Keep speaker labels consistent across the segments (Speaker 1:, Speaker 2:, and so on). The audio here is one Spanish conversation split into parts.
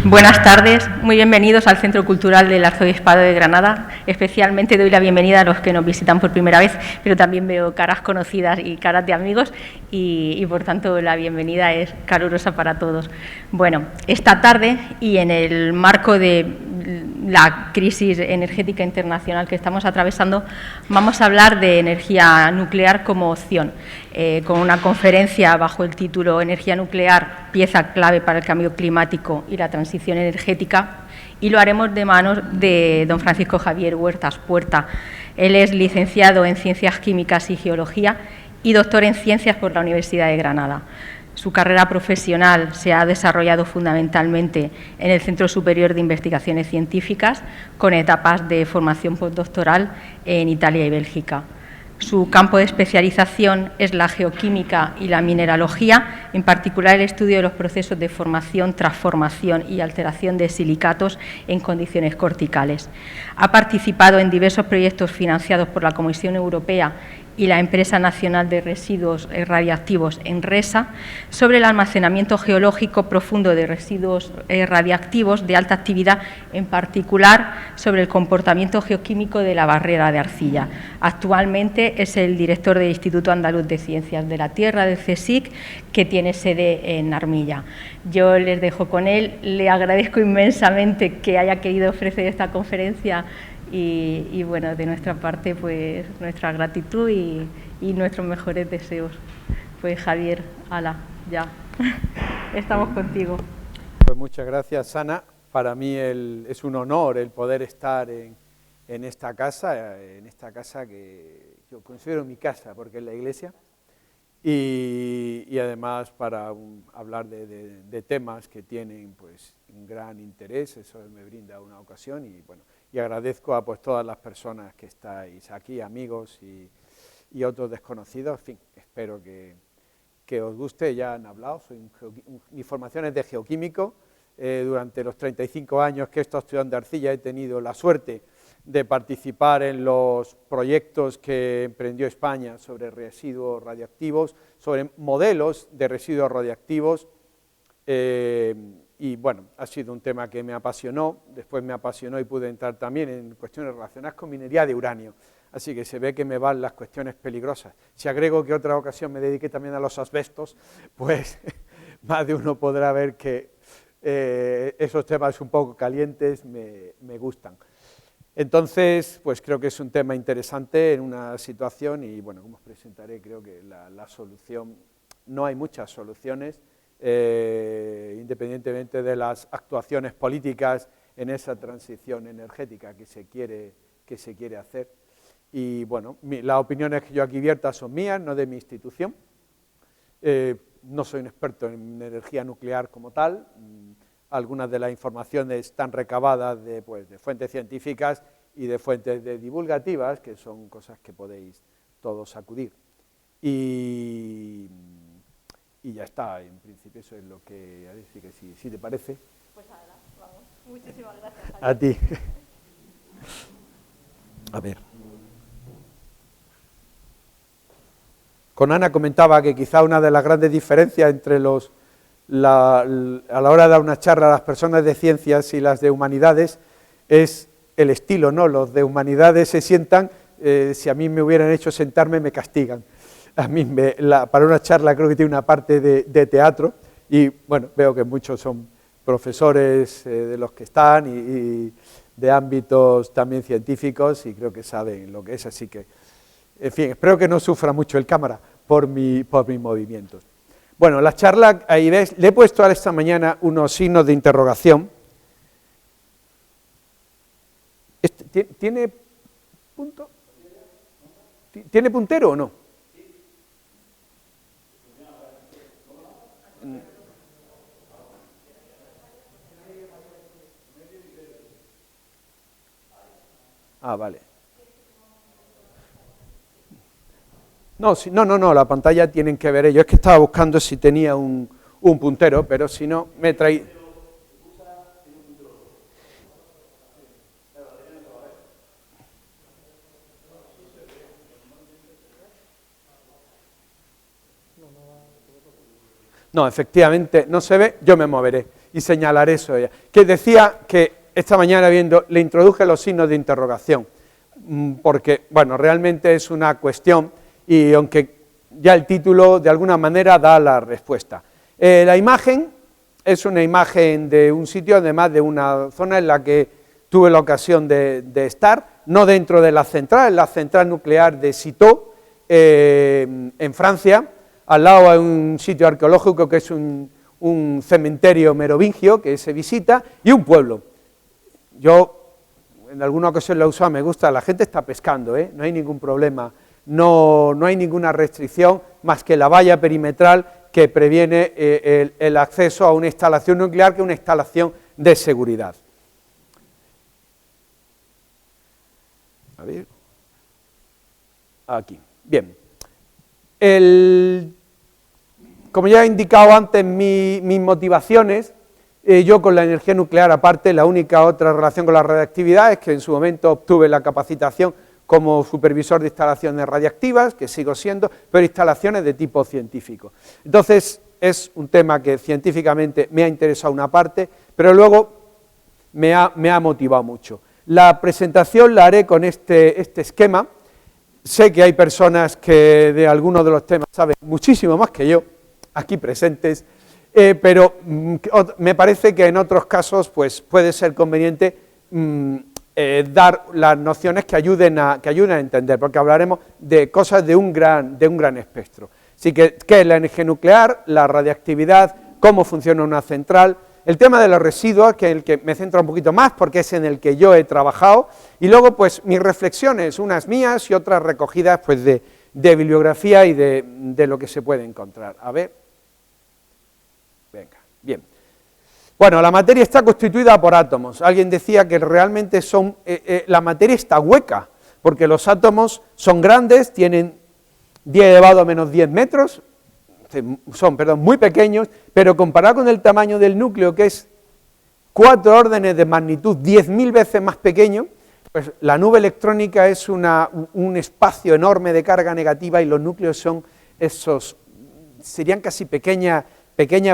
Speaker 1: Buenas tardes, muy bienvenidos al Centro Cultural del Arzobispado de Granada. Especialmente doy la bienvenida a los que nos visitan por primera vez, pero también veo caras conocidas y caras de amigos y por tanto la bienvenida es calurosa para todos. Bueno, esta tarde y en el marco de la crisis energética internacional que estamos atravesando, vamos a hablar de energía nuclear como opción, con una conferencia bajo el título Energía nuclear, pieza clave para el cambio climático y la transición energética, y lo haremos de manos de don Francisco Javier Huertas Puerta. Él es licenciado en Ciencias Químicas y Geología y doctor en Ciencias por la Universidad de Granada. Su carrera profesional se ha desarrollado fundamentalmente en el Centro Superior de Investigaciones Científicas, con etapas de formación postdoctoral en Italia y Bélgica. Su campo de especialización es la geoquímica y la mineralogía, en particular el estudio de los procesos de formación, transformación y alteración de silicatos en condiciones corticales. Ha participado en diversos proyectos financiados por la Comisión Europea y la Empresa Nacional de Residuos Radiactivos, ENRESA, sobre el almacenamiento geológico profundo de residuos radiactivos de alta actividad, en particular sobre el comportamiento geoquímico de la barrera de arcilla. Actualmente es el director del Instituto Andaluz de Ciencias de la Tierra, del CSIC, que tiene sede en Armilla. Yo les dejo con él, le agradezco inmensamente que haya querido ofrecer esta conferencia y bueno, de nuestra parte, pues nuestra gratitud y nuestros mejores deseos. Pues Javier, ala, ya, estamos contigo.
Speaker 2: Pues muchas gracias, Ana. Para mí es un honor el poder estar en esta casa que yo considero mi casa, porque es la iglesia, y además para hablar de temas que tienen pues un gran interés. Eso me brinda una ocasión y bueno, y agradezco a pues todas las personas que estáis aquí, amigos y otros desconocidos. En fin, espero que os guste. Ya han hablado, mi formación es de geoquímico. Durante los 35 años que he estado estudiando arcilla he tenido la suerte de participar en los proyectos que emprendió España sobre residuos radiactivos, sobre modelos de residuos radiactivos, y bueno, ha sido un tema que me apasionó. Después me apasionó y pude entrar también en cuestiones relacionadas con minería de uranio, así que se ve que me van las cuestiones peligrosas. Si agrego que otra ocasión me dediqué también a los asbestos, pues más de uno podrá ver que esos temas un poco calientes me gustan. Entonces, pues creo que es un tema interesante en una situación y bueno, como os presentaré, creo que la solución, no hay muchas soluciones, independientemente de las actuaciones políticas en esa transición energética que se quiere hacer. Y bueno, las opiniones que yo aquí vierta son mías, no de mi institución. No soy un experto en energía nuclear como tal. Algunas de las informaciones están recabadas de fuentes científicas y de fuentes divulgativas, que son cosas que podéis todos acudir. Y ya está, en principio eso es lo que... Así que si te parece...
Speaker 1: Pues adelante, vamos. Muchísimas gracias, Javier.
Speaker 2: A ti. A ver. Con Ana comentaba que quizá una de las grandes diferencias entre a la hora de dar una charla a las personas de ciencias y las de humanidades es el estilo, ¿no? Los de humanidades se sientan, si a mí me hubieran hecho sentarme me castigan. A mí para una charla creo que tiene una parte de teatro y bueno, veo que muchos son profesores de los que están y de ámbitos también científicos y creo que saben lo que es, así que, en fin, espero que no sufra mucho el cámara por mis movimientos. Bueno, la charla, ahí ves, le he puesto esta mañana unos signos de interrogación. ¿Tiene punto? ¿Tiene puntero o no? Ah, vale. No, la pantalla tienen que ver ellos. Es que estaba buscando si tenía un puntero, pero si no, me traí... No, efectivamente no se ve, yo me moveré. y señalar eso. Que decía que esta mañana le introduje los signos de interrogación, porque, bueno, realmente es una cuestión, y aunque ya el título de alguna manera da la respuesta. La imagen es una imagen de un sitio, además de una zona en la que tuve la ocasión de estar, no dentro de la central nuclear de Citeaux, en Francia. Al lado hay un sitio arqueológico que es un cementerio merovingio que se visita, y un pueblo. Yo en alguna ocasión lo he usado, me gusta, la gente está pescando, no hay ningún problema, no hay ninguna restricción más que la valla perimetral que previene el acceso a una instalación nuclear, que es una instalación de seguridad. A ver, aquí, bien. Como ya he indicado antes, mis motivaciones, yo con la energía nuclear, aparte, la única otra relación con la radiactividad es que en su momento obtuve la capacitación como supervisor de instalaciones radiactivas, que sigo siendo, pero instalaciones de tipo científico. Entonces, es un tema que científicamente me ha interesado una parte, pero luego me ha motivado mucho. La presentación la haré con este esquema. Sé que hay personas que de algunos de los temas saben muchísimo más que yo, aquí presentes, pero me parece que en otros casos pues, puede ser conveniente dar las nociones que ayuden a entender, porque hablaremos de cosas de un gran espectro. Así que, ¿qué es la energía nuclear? La radiactividad, cómo funciona una central, el tema de los residuos, que es el que me centra un poquito más, porque es en el que yo he trabajado, y luego pues mis reflexiones, unas mías y otras recogidas pues de bibliografía y de lo que se puede encontrar. A ver, venga, bien. Bueno, la materia está constituida por átomos. Alguien decía que realmente la materia está hueca, porque los átomos son grandes, tienen 10⁻⁻10 metros, son muy pequeños, pero comparado con el tamaño del núcleo, que es 4 órdenes de magnitud, 10.000 veces más pequeño, pues la nube electrónica es un espacio enorme de carga negativa, y los núcleos son serían casi pequeñas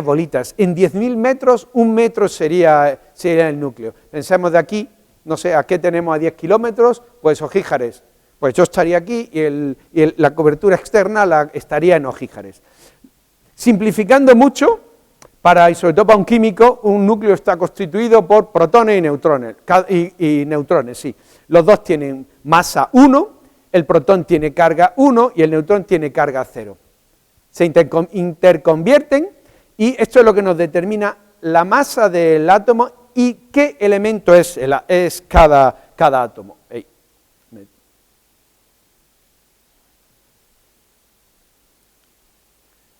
Speaker 2: bolitas. En 10.000 metros, 1 metro sería el núcleo. Pensemos de aquí, no sé, ¿a qué tenemos a 10 kilómetros? Pues Ojíjares. Pues yo estaría aquí y la cobertura externa estaría en Ojíjares. Simplificando mucho, y sobre todo para un químico, un núcleo está constituido por protones y neutrones, neutrones, sí. Los dos tienen masa 1, el protón tiene carga 1 y el neutrón tiene carga 0. Se interconvierten, y esto es lo que nos determina la masa del átomo y qué elemento es cada átomo.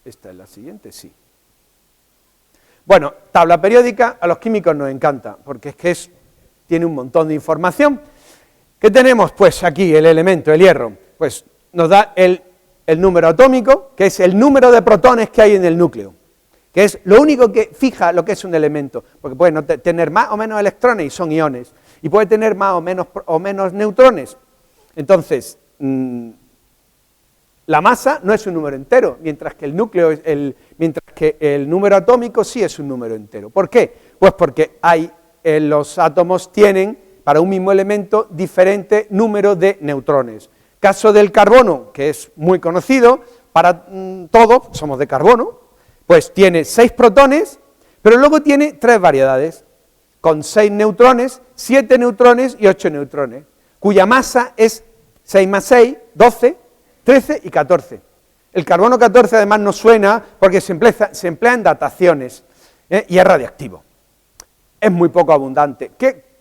Speaker 2: Esta es la siguiente, sí. Bueno, tabla periódica a los químicos nos encanta, porque es que tiene un montón de información. ¿Qué tenemos? Pues aquí el elemento, el hierro, pues nos da el número atómico, que es el número de protones que hay en el núcleo, que es lo único que fija lo que es un elemento, porque puede tener más o menos electrones y son iones, y puede tener más o menos neutrones. Entonces, la masa no es un número entero, mientras que el número atómico sí es un número entero. ¿Por qué? Pues porque los átomos tienen, para un mismo elemento, diferente número de neutrones. Caso del carbono, que es muy conocido, para todos, somos de carbono, pues tiene 6 protones, pero luego tiene 3 variedades, con 6 neutrones, 7 neutrones y 8 neutrones, cuya masa es 6 más 6, 12, 13 y 14. El carbono 14 además no suena porque se emplea en dataciones y es radiactivo. Es muy poco abundante.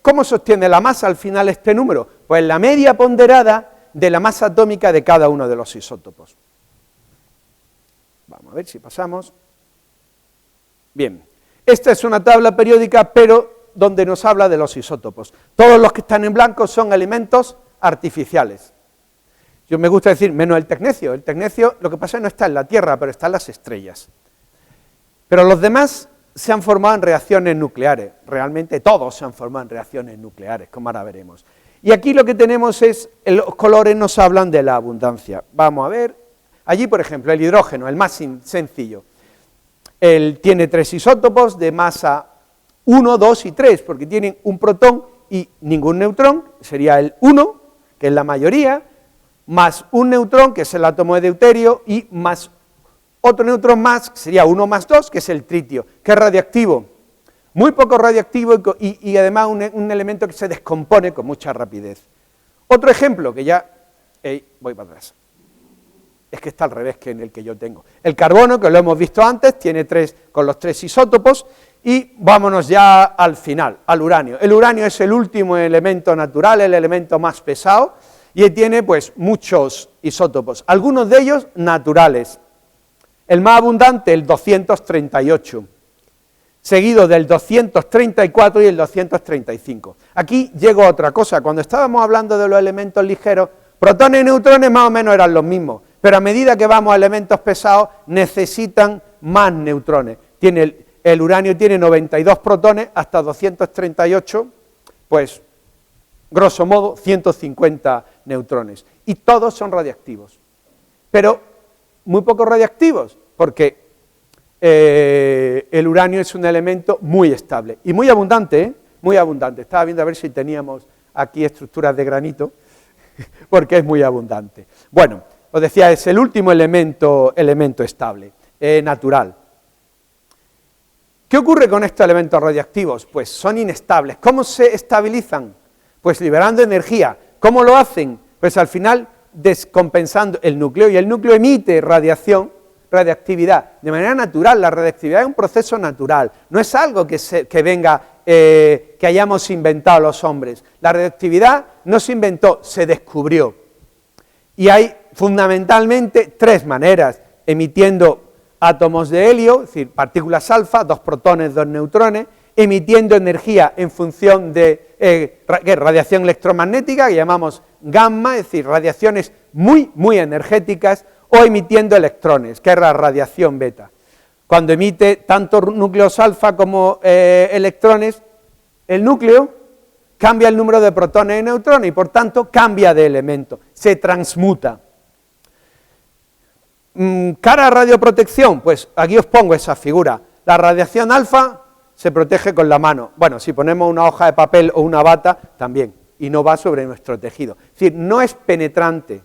Speaker 2: ¿Cómo sostiene la masa al final este número? Pues la media ponderada de la masa atómica de cada uno de los isótopos. Vamos a ver si pasamos. Bien, esta es una tabla periódica, pero donde nos habla de los isótopos. Todos los que están en blanco son elementos artificiales. Yo me gusta decir, menos el tecnecio. El tecnecio, lo que pasa es que no está en la Tierra, pero está en las estrellas. Pero los demás se han formado en reacciones nucleares. Realmente todos se han formado en reacciones nucleares, como ahora veremos. Y aquí lo que tenemos es, los colores nos hablan de la abundancia. Vamos a ver, allí por ejemplo, el hidrógeno, el más sencillo. Él tiene 3 isótopos de masa 1, 2 y 3, porque tienen un protón y ningún neutrón, sería el 1, que es la mayoría, más un neutrón, que es el átomo de deuterio, y más otro neutrón más, que sería 1 más 2, que es el tritio, que es radiactivo. Muy poco radiactivo y además un elemento que se descompone con mucha rapidez. Otro ejemplo, que ya... voy para atrás. Es que está al revés que en el que yo tengo. El carbono, que lo hemos visto antes, tiene 3 con los 3 isótopos, y vámonos ya al final, al uranio. El uranio es el último elemento natural, el elemento más pesado, y tiene pues muchos isótopos, algunos de ellos naturales. El más abundante, el 238, seguido del 234 y el 235. Aquí llego a otra cosa. Cuando estábamos hablando de los elementos ligeros, protones y neutrones más o menos eran los mismos, pero a medida que vamos a elementos pesados necesitan más neutrones. El uranio tiene 92 protones hasta 238, pues grosso modo 150 neutrones, y todos son radiactivos, pero muy poco radiactivos, porque el uranio es un elemento muy estable y muy abundante, ¿eh? Muy abundante. Estaba viendo a ver si teníamos aquí estructuras de granito, porque es muy abundante. Bueno, os decía, es el último elemento estable, natural. ¿Qué ocurre con estos elementos radiactivos? Pues son inestables. ¿Cómo se estabilizan? Pues liberando energía. ¿Cómo lo hacen? Pues al final descompensando el núcleo, y el núcleo emite radiactividad, de manera natural. La radiactividad es un proceso natural, no es algo que venga, que hayamos inventado los hombres. La radiactividad no se inventó, se descubrió. Y hay fundamentalmente 3 maneras: emitiendo átomos de helio, es decir, partículas alfa, 2 protones, 2 neutrones, emitiendo energía en función de radiación electromagnética, que llamamos gamma, es decir, radiaciones muy, muy energéticas, o emitiendo electrones, que es la radiación beta. Cuando emite tanto núcleos alfa como electrones, el núcleo cambia el número de protones y neutrones y por tanto cambia de elemento, se transmuta. Cara a radioprotección, pues aquí os pongo esa figura. La radiación alfa se protege con la mano. Bueno, si ponemos una hoja de papel o una bata, también, y no va sobre nuestro tejido. Es decir, no es penetrante,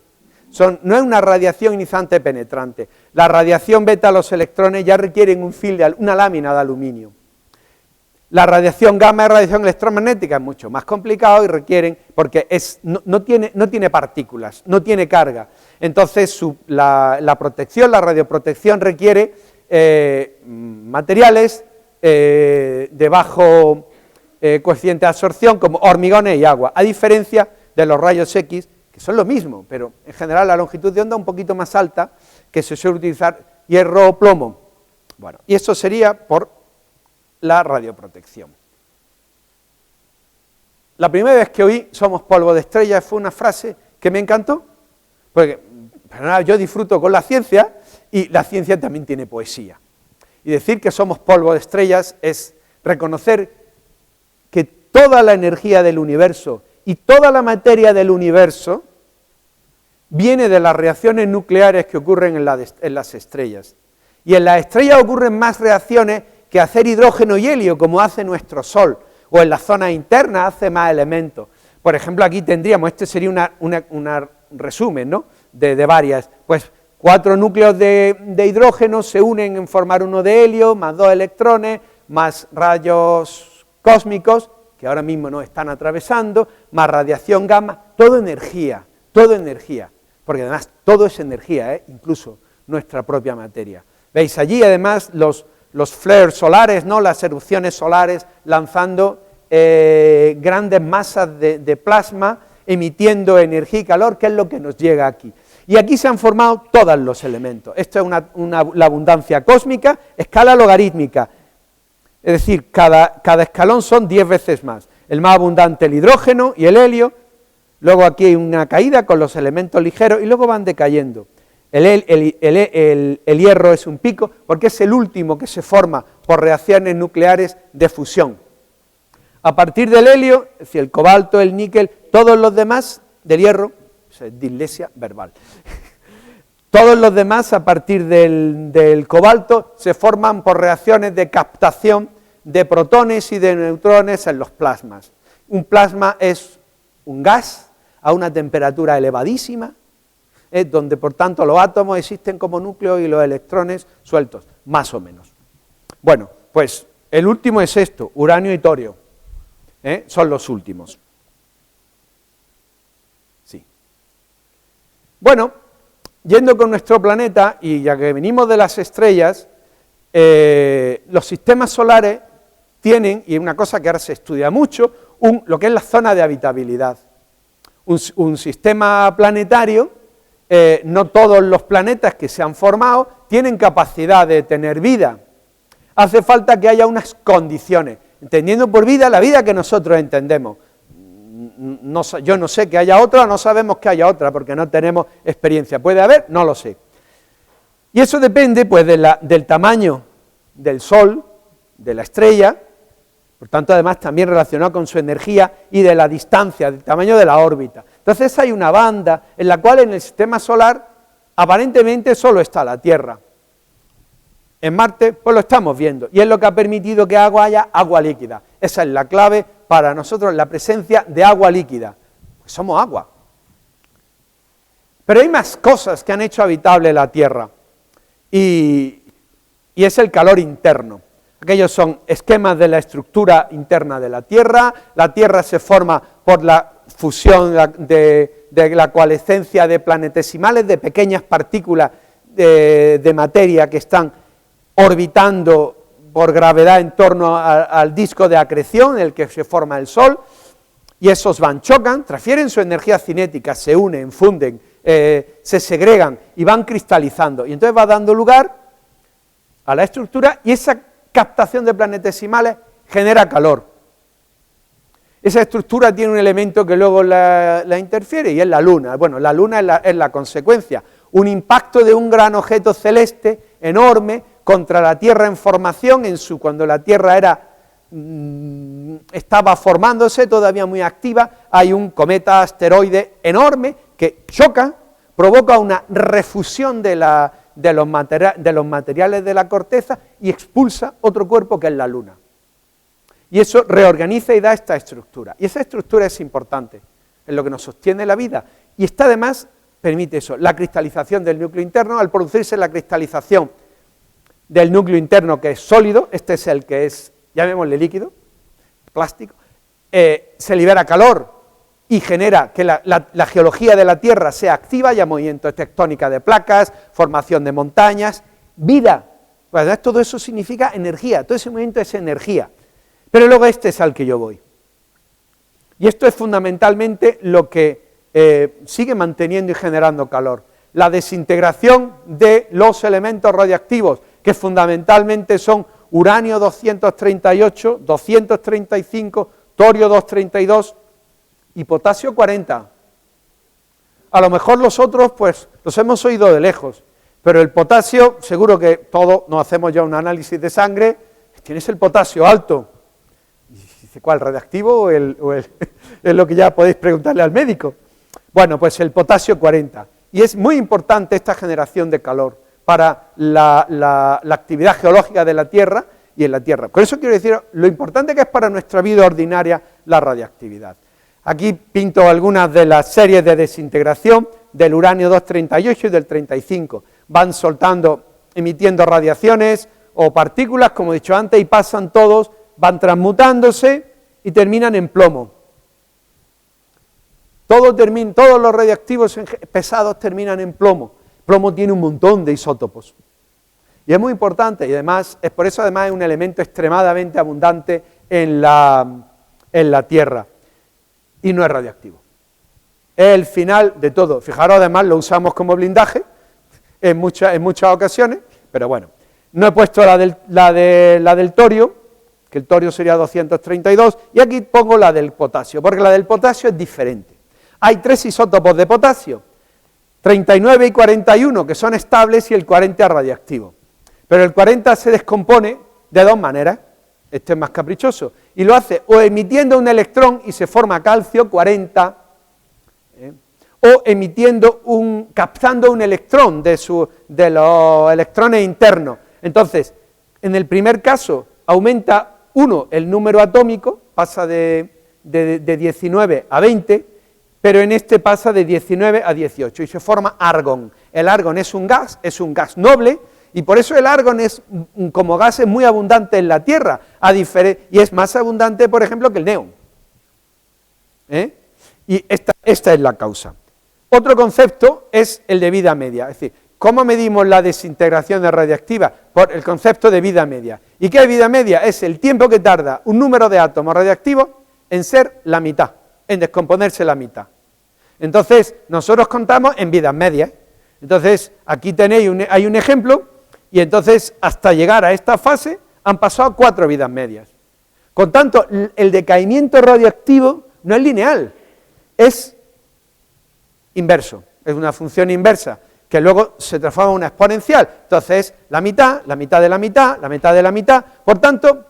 Speaker 2: no es una radiación ionizante penetrante. La radiación beta, los electrones ya requieren una lámina de aluminio. La radiación gamma y radiación electromagnética es mucho más complicado y requieren, porque no tiene partículas, no tiene carga. Entonces la protección, la radioprotección requiere materiales de bajo coeficiente de absorción, como hormigones y agua, a diferencia de los rayos X, que son lo mismo, pero en general la longitud de onda un poquito más alta, que se suele utilizar hierro o plomo. Bueno, y eso sería por la radioprotección. La primera vez que oí "somos polvo de estrellas" fue una frase que me encantó, porque yo disfruto con la ciencia, y la ciencia también tiene poesía. Y decir que somos polvo de estrellas es reconocer que toda la energía del universo y toda la materia del universo viene de las reacciones nucleares que ocurren en las estrellas. Y en las estrellas ocurren más reacciones que hacer hidrógeno y helio, como hace nuestro Sol, o en las zonas internas hace más elementos. Por ejemplo, aquí tendríamos, este sería un resumen, ¿no?, de varias, pues 4 núcleos de hidrógeno se unen en formar uno de helio, más 2 electrones, más rayos cósmicos, que ahora mismo nos están atravesando, más radiación gamma, todo energía, porque además todo es energía, incluso nuestra propia materia. Veis allí además los flares solares, ¿no?, las erupciones solares lanzando grandes masas de plasma, emitiendo energía y calor, que es lo que nos llega aquí. Y aquí se han formado todos los elementos. Esto es la abundancia cósmica, escala logarítmica, es decir, cada escalón son 10 veces más. El más abundante, el hidrógeno y el helio, luego aquí hay una caída con los elementos ligeros y luego van decayendo. El hierro es un pico porque es el último que se forma por reacciones nucleares de fusión. A partir del helio, es decir, el cobalto, el níquel, todos los demás, del hierro, es dislexia verbal, todos los demás a partir del cobalto se forman por reacciones de captación de protones y de neutrones en los plasmas. Un plasma es un gas a una temperatura elevadísima, donde por tanto los átomos existen como núcleo y los electrones sueltos, más o menos. Bueno, pues el último es esto, uranio y torio, son los últimos. Sí. Bueno, yendo con nuestro planeta, y ya que venimos de las estrellas, los sistemas solares tienen, y es una cosa que ahora se estudia mucho, lo que es la zona de habitabilidad. Un sistema planetario, no todos los planetas que se han formado tienen capacidad de tener vida. Hace falta que haya unas condiciones, entendiendo por vida la vida que nosotros entendemos. Yo no sé que haya otra, no sabemos que haya otra, porque no tenemos experiencia. ¿Puede haber? No lo sé. Y eso depende pues del tamaño del Sol, de la estrella, por tanto además también relacionado con su energía y de la distancia, del tamaño de la órbita. Entonces hay una banda en la cual en el sistema solar aparentemente solo está la Tierra. En Marte pues lo estamos viendo y es lo que ha permitido que haya agua líquida. Esa es la clave para nosotros, la presencia de agua líquida. Pues somos agua. Pero hay más cosas que han hecho habitable la Tierra y es el calor interno. Aquellos son esquemas de la estructura interna de la Tierra se forma por la fusión de la coalescencia de planetesimales, de pequeñas partículas de materia que están orbitando por gravedad en torno al disco de acreción en el que se forma el Sol, y esos chocan, transfieren su energía cinética, se unen, funden, se segregan y van cristalizando, y entonces va dando lugar a la estructura, y esa captación de planetesimales genera calor. Esa estructura tiene un elemento que luego la interfiere, y es la Luna. Bueno, la Luna es la consecuencia, un impacto de un gran objeto celeste enorme contra la Tierra en formación, cuando la Tierra estaba formándose, todavía muy activa. Hay un cometa asteroide enorme que choca, provoca una refusión de los materiales de la corteza y expulsa otro cuerpo que es la Luna. Y eso reorganiza y da esta estructura. Y esa estructura es importante, es lo que nos sostiene la vida. Y esta además permite eso, la cristalización del núcleo interno. Al producirse la cristalización del núcleo interno, que es sólido, este es el que es, llamémosle líquido, plástico, se libera calor y genera que la geología de la Tierra sea activa, haya movimiento tectónica de placas, formación de montañas, vida. Pues además todo eso significa energía, todo ese movimiento es energía. Pero luego este es al que yo voy. Y esto es fundamentalmente lo que sigue manteniendo y generando calor. La desintegración de los elementos radiactivos, que fundamentalmente son uranio 238, 235, torio 232 y potasio 40. A lo mejor los otros, pues, los hemos oído de lejos, pero el potasio, seguro que todos nos hacemos ya un análisis de sangre, tienes el potasio alto. Y dice, ¿cuál, radiactivo o es lo que ya podéis preguntarle al médico? Bueno, pues el potasio 40. Y es muy importante esta generación de calor para la actividad geológica de la Tierra y en la Tierra. Por eso quiero decir lo importante que es para nuestra vida ordinaria la radiactividad. Aquí pinto algunas de las series de desintegración del uranio 238 y del 35. Van soltando, emitiendo radiaciones o partículas, como he dicho antes, y pasan todos, van transmutándose y terminan en plomo. Todos los radioactivos pesados terminan en plomo. Plomo tiene un montón de isótopos. Y es muy importante, y además, por eso además es un elemento extremadamente abundante en la Tierra. Y no es radioactivo. Es el final de todo. Fijaros, además, lo usamos como blindaje en muchas ocasiones, pero bueno. No he puesto la del torio, que el torio sería 232, y aquí pongo la del potasio, porque la del potasio es diferente. Hay 3 isótopos de potasio, 39 y 41, que son estables, y el 40 es radiactivo. Pero el 40 se descompone de 2 maneras, este es más caprichoso, y lo hace o emitiendo un electrón y se forma calcio 40, o captando un electrón de los electrones internos. Entonces, en el primer caso aumenta uno, el número atómico, pasa de 19 a 20, pero en este pasa de 19 a 18 y se forma argón. El argón es un gas noble, y por eso el argón como gas es muy abundante en la Tierra, y es más abundante, por ejemplo, que el neón. Y esta es la causa. Otro concepto es el de vida media, es decir, ¿cómo medimos la desintegración radiactiva? Por el concepto de vida media. ¿Y qué es vida media? Es el tiempo que tarda un número de átomos radiactivos en ser la mitad, en descomponerse la mitad. Entonces, nosotros contamos en vidas medias. Entonces, aquí hay un ejemplo, y entonces, hasta llegar a esta fase, han pasado 4 vidas medias. Con tanto, el decaimiento radioactivo no es lineal, es inverso, es una función inversa, que luego se transforma en una exponencial. Entonces, la mitad de la mitad, la mitad de la mitad. Por tanto,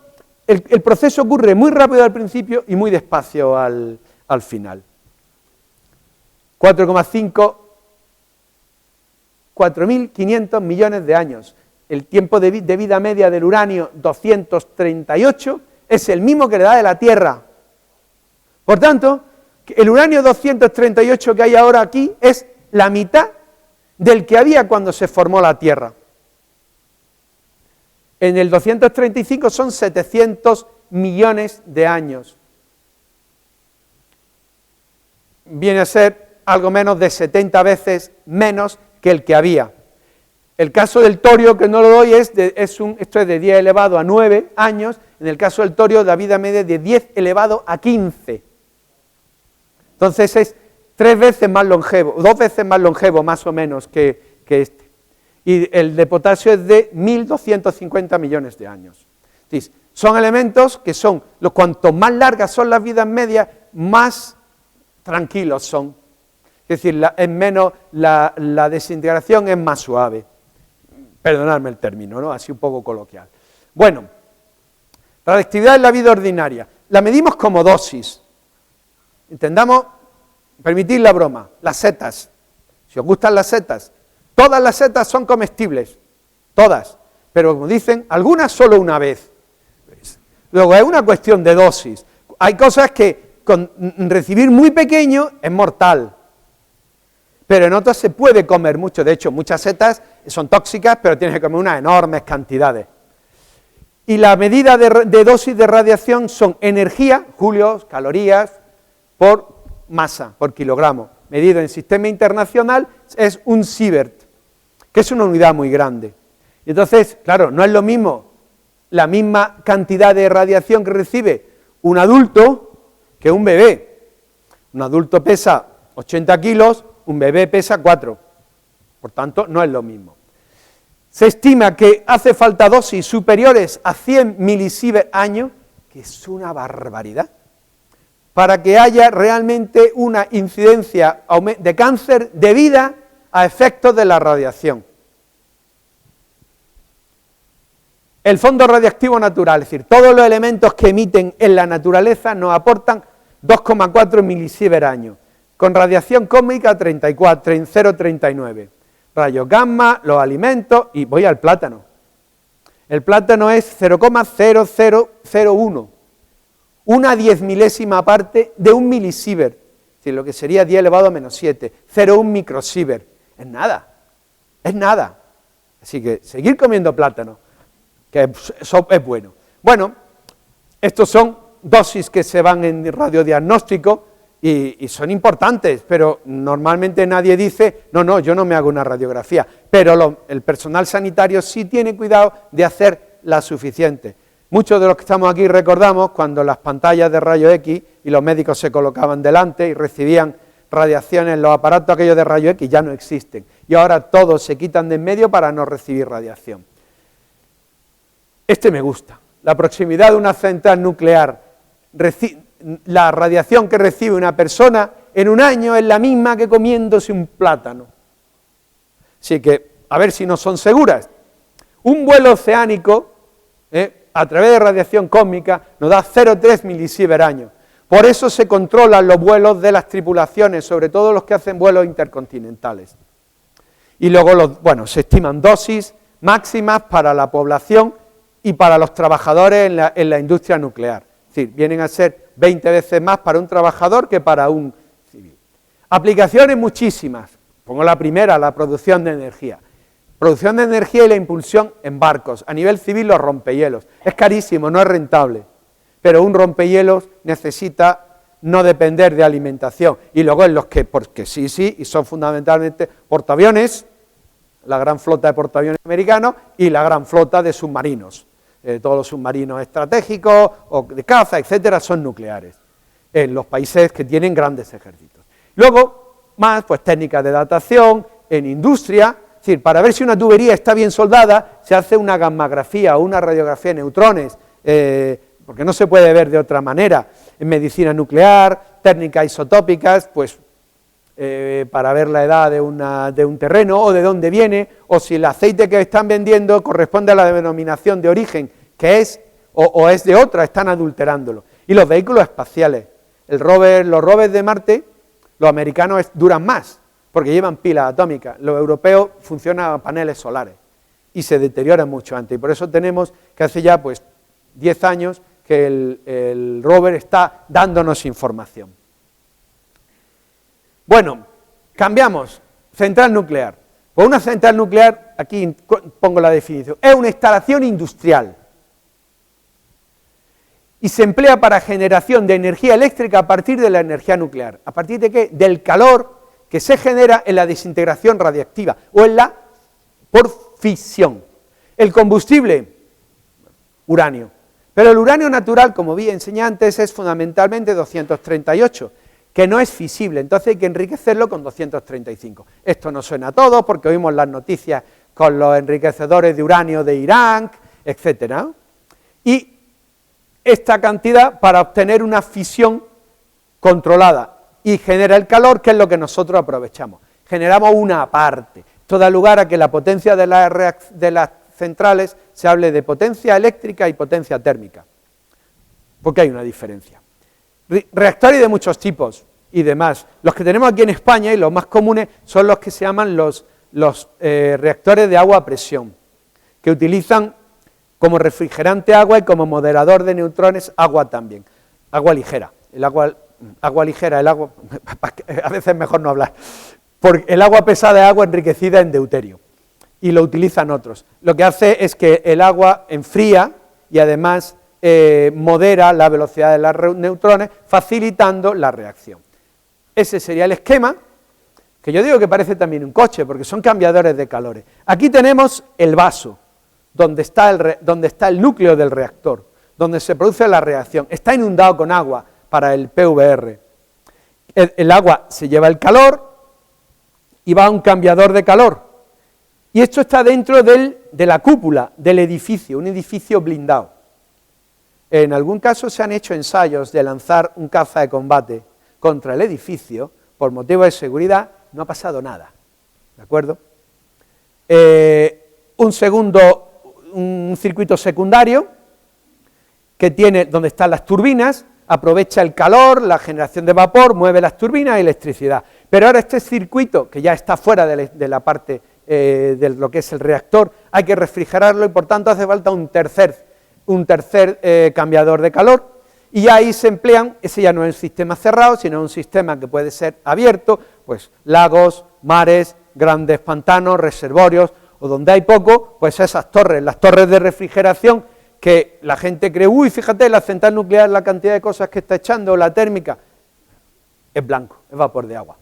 Speaker 2: el proceso ocurre muy rápido al principio y muy despacio al final. 4.500 millones de años. El tiempo de vida media del uranio 238 es el mismo que la edad de la Tierra. Por tanto, el uranio 238 que hay ahora aquí es la mitad del que había cuando se formó la Tierra. En el 235 son 700 millones de años. Viene a ser algo menos de 70 veces menos que el que había. El caso del torio, que no lo doy, esto es de 10 elevado a 9 años. En el caso del torio, la vida media es de 10 elevado a 15. Entonces es 3 veces más longevo, 2 veces más longevo más o menos que este. Y el de potasio es de 1.250 millones de años. Entonces, son elementos que son, cuanto más largas son las vidas medias, más tranquilos son. Es decir, la desintegración es más suave. Perdonadme el término, ¿no? Así un poco coloquial. Bueno, radiactividad en la vida ordinaria. La medimos como dosis. Entendamos, permitid la broma, las setas. Si os gustan las setas, todas las setas son comestibles, todas. Pero como dicen, algunas solo una vez. Luego es una cuestión de dosis. Hay cosas que con recibir muy pequeño es mortal. Pero en otras se puede comer mucho. De hecho, muchas setas son tóxicas, pero tienes que comer unas enormes cantidades. Y la medida de dosis de radiación son energía, julios, calorías, por masa, por kilogramo. Medido en sistema internacional es un sievert, que es una unidad muy grande. Y entonces, claro, no es lo mismo la misma cantidad de radiación que recibe un adulto que un bebé. Un adulto pesa 80 kilos, un bebé pesa 4, por tanto no es lo mismo. Se estima que hace falta dosis superiores a 100 milisievert año, que es una barbaridad, para que haya realmente una incidencia de cáncer debida a efectos de la radiación. El fondo radiactivo natural, es decir, todos los elementos que emiten en la naturaleza nos aportan 2,4 milisievert año. Con radiación cósmica 0,39. Rayos gamma, los alimentos, y voy al plátano. El plátano es 0,0001, una 10.000ª parte de un milisievert, es decir, lo que sería 10 elevado a menos 7, 0,1 microsievert. Es nada, es nada. Así que seguir comiendo plátano, que es bueno. Bueno, estos son dosis que se van en radiodiagnóstico, y son importantes, pero normalmente nadie dice, no, yo no me hago una radiografía, pero el personal sanitario sí tiene cuidado de hacer la suficiente. Muchos de los que estamos aquí recordamos cuando las pantallas de rayos X y los médicos se colocaban delante y recibían radiaciones, los aparatos aquellos de rayos X ya no existen, y ahora todos se quitan de en medio para no recibir radiación. Este me gusta, la proximidad de una central nuclear, la radiación que recibe una persona en un año es la misma que comiéndose un plátano. Así que, a ver si no son seguras. Un vuelo oceánico, a través de radiación cósmica, nos da 0,3 milisievert año. Por eso se controlan los vuelos de las tripulaciones, sobre todo los que hacen vuelos intercontinentales. Y luego, se estiman dosis máximas para la población y para los trabajadores en la industria nuclear. Es decir, vienen a ser 20 veces más para un trabajador que para un civil. Aplicaciones muchísimas. Pongo la primera, la producción de energía. Producción de energía y la impulsión en barcos. A nivel civil, los rompehielos. Es carísimo, no es rentable, pero un rompehielos necesita no depender de alimentación. Y luego en los que, porque sí, y son fundamentalmente portaaviones, la gran flota de portaaviones americanos y la gran flota de submarinos. Todos los submarinos estratégicos o de caza, etcétera, son nucleares, en los países que tienen grandes ejércitos. Luego, más, pues técnicas de datación, en industria, es decir, para ver si una tubería está bien soldada, se hace una gammagrafía o una radiografía de neutrones, porque no se puede ver de otra manera. En medicina nuclear, técnicas isotópicas, pues para ver la edad de un terreno o de dónde viene, o si el aceite que están vendiendo corresponde a la denominación de origen, que es, o es de otra, están adulterándolo. Y los vehículos espaciales, los rovers de Marte, los americanos duran más, porque llevan pilas atómicas, los europeos funcionan a paneles solares, y se deterioran mucho antes, y por eso tenemos que hace ya pues 10 años que el rover está dándonos información. Bueno, cambiamos, central nuclear. Pues una central nuclear, aquí pongo la definición, es una instalación industrial y se emplea para generación de energía eléctrica a partir de la energía nuclear. ¿A partir de qué? Del calor que se genera en la desintegración radiactiva o por fisión. El combustible, uranio. Pero el uranio natural, como vi enseñé antes, es fundamentalmente 238, que no es fisible, entonces hay que enriquecerlo con 235. Esto no suena a todo porque oímos las noticias con los enriquecedores de uranio de Irán, etcétera. Y esta cantidad para obtener una fisión controlada y genera el calor, que es lo que nosotros aprovechamos. Generamos una parte. Esto da lugar a que la potencia de las centrales se hable de potencia eléctrica y potencia térmica, porque hay una diferencia. Reactores de muchos tipos y demás. Los que tenemos aquí en España y los más comunes son los que se llaman los reactores de agua a presión, que utilizan como refrigerante agua y como moderador de neutrones agua también. Agua ligera. Agua ligera, a veces es mejor no hablar, porque el agua pesada es agua enriquecida en deuterio y lo utilizan otros. Lo que hace es que el agua enfría y además modera la velocidad de los neutrones, facilitando la reacción. Ese sería el esquema, que yo digo que parece también un coche, porque son cambiadores de calores. Aquí tenemos el vaso, donde está el núcleo del reactor, donde se produce la reacción. Está inundado con agua para el PVR. El agua se lleva el calor y va a un cambiador de calor. Y esto está dentro de la cúpula del edificio, un edificio blindado. En algún caso se han hecho ensayos de lanzar un caza de combate contra el edificio, por motivo de seguridad, no ha pasado nada, ¿de acuerdo? Un circuito secundario, que tiene, donde están las turbinas, aprovecha el calor, la generación de vapor, mueve las turbinas y electricidad. Pero ahora este circuito, que ya está fuera de la parte de lo que es el reactor, hay que refrigerarlo y por tanto hace falta un tercer cambiador de calor, y ahí se emplean, ese ya no es un sistema cerrado, sino un sistema que puede ser abierto, pues lagos, mares, grandes pantanos, reservorios, o donde hay poco, pues esas torres, las torres de refrigeración, que la gente cree, uy, fíjate, la central nuclear, la cantidad de cosas que está echando, la térmica, es blanco, es vapor de agua.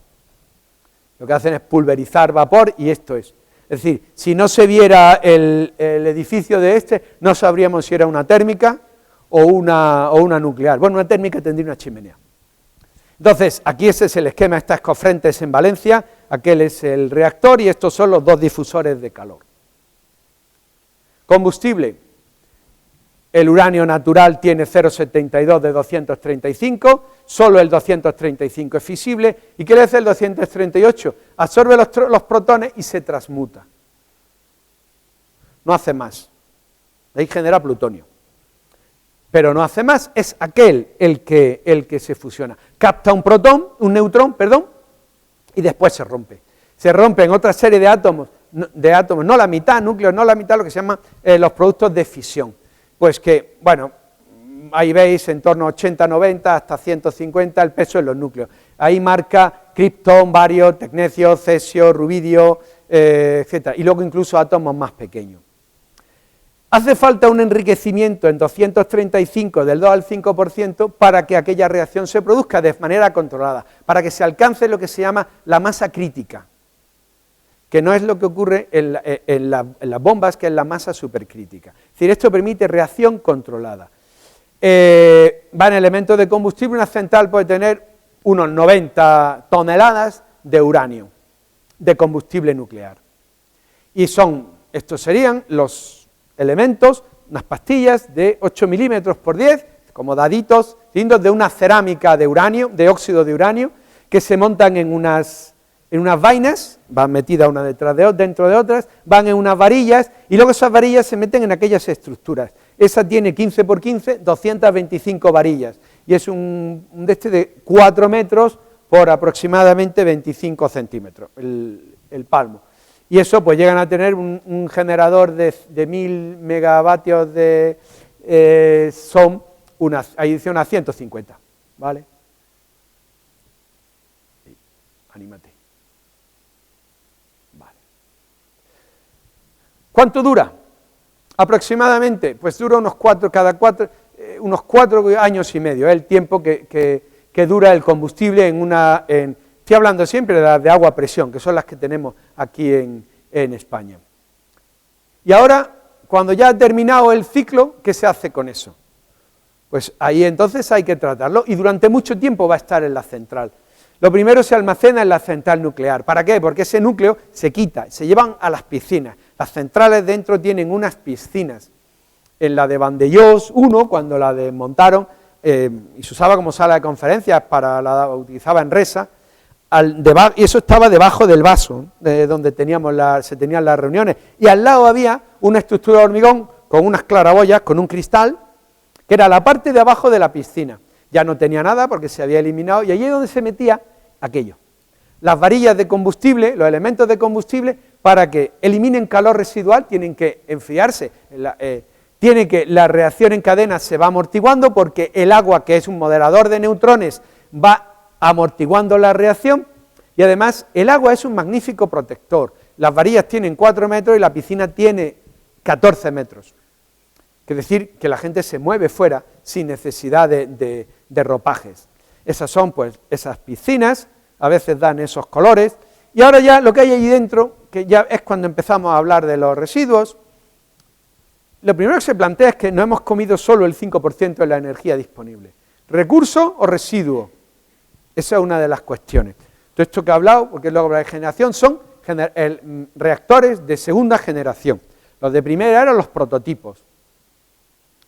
Speaker 2: Lo que hacen es pulverizar vapor y esto es. Es decir, si no se viera el edificio de no sabríamos si era una térmica o una nuclear. Bueno, una térmica tendría una chimenea. Entonces, aquí ese es el esquema, estas cofrentes en Valencia, aquel es el reactor y estos son los dos difusores de calor. Combustible. El uranio natural tiene 0,72 de 235, solo el 235 es fisible. ¿Y qué le hace el 238? Absorbe los protones y se transmuta. No hace más. De ahí genera plutonio. Pero no hace más, es aquel el que se fusiona. Capta un neutrón, y después se rompe. Se rompe en otra serie de átomos, no la mitad, núcleos, no la mitad, lo que se llama los productos de fisión. pues que, bueno, ahí veis en torno a 80, 90, hasta 150 el peso en los núcleos. Ahí marca kriptón, bario, tecnecio, cesio, rubidio, etc. Y luego incluso átomos más pequeños. Hace falta un enriquecimiento en 235 del 2 al 5% para que aquella reacción se produzca de manera controlada, para que se alcance lo que se llama la masa crítica, que no es lo que ocurre en las bombas, que es la masa supercrítica. Es decir, esto permite reacción controlada. Van elementos de combustible, una central puede tener unos 90 toneladas de uranio, de combustible nuclear. Y estos serían los elementos, unas pastillas de 8 milímetros por 10, como daditos, cilindros de una cerámica de uranio, de óxido de uranio, que se montan en unas vainas, van metidas una dentro de otras, van en unas varillas, y luego esas varillas se meten en aquellas estructuras. Esa tiene 15 por 15, 225 varillas, y es un de 4 metros por aproximadamente 25 centímetros, el palmo. Y eso pues llegan a tener un generador de 1000 megavatios son una adición a 150, ¿vale? Sí, anímate. Vale. ¿Cuánto dura? Aproximadamente, pues dura unos 4 años y medio, el tiempo que dura el combustible estoy hablando siempre de las de agua a presión, que son las que tenemos aquí en España. Y ahora, cuando ya ha terminado el ciclo, ¿qué se hace con eso? Pues ahí entonces hay que tratarlo, y durante mucho tiempo va a estar en la central. Lo primero se almacena en la central nuclear. ¿Para qué? Porque ese núcleo se quita, se llevan a las piscinas. Las centrales dentro tienen unas piscinas. En la de Vandellós 1, cuando la desmontaron, y se usaba como sala de conferencias, utilizaba en Resa, y eso estaba debajo del vaso, donde se tenían las reuniones, y al lado había una estructura de hormigón con unas claraboyas, con un cristal, que era la parte de abajo de la piscina. Ya no tenía nada porque se había eliminado, y allí es donde se metía aquello. Las varillas de combustible, los elementos de combustible, para que eliminen calor residual, tienen que enfriarse, la reacción en cadena se va amortiguando, porque el agua, que es un moderador de neutrones, va amortiguando la reacción, y además el agua es un magnífico protector. Las varillas tienen 4 metros y la piscina tiene 14 metros. Es decir, que la gente se mueve fuera sin necesidad de ropajes. Esas son pues esas piscinas, a veces dan esos colores, y ahora ya lo que hay allí dentro, que ya es cuando empezamos a hablar de los residuos. Lo primero que se plantea es que no hemos comido solo el 5% de la energía disponible. ¿Recurso o residuo? Esa es una de las cuestiones. Todo esto que he hablado, porque luego la generación, son reactores de segunda generación. Los de primera eran los prototipos.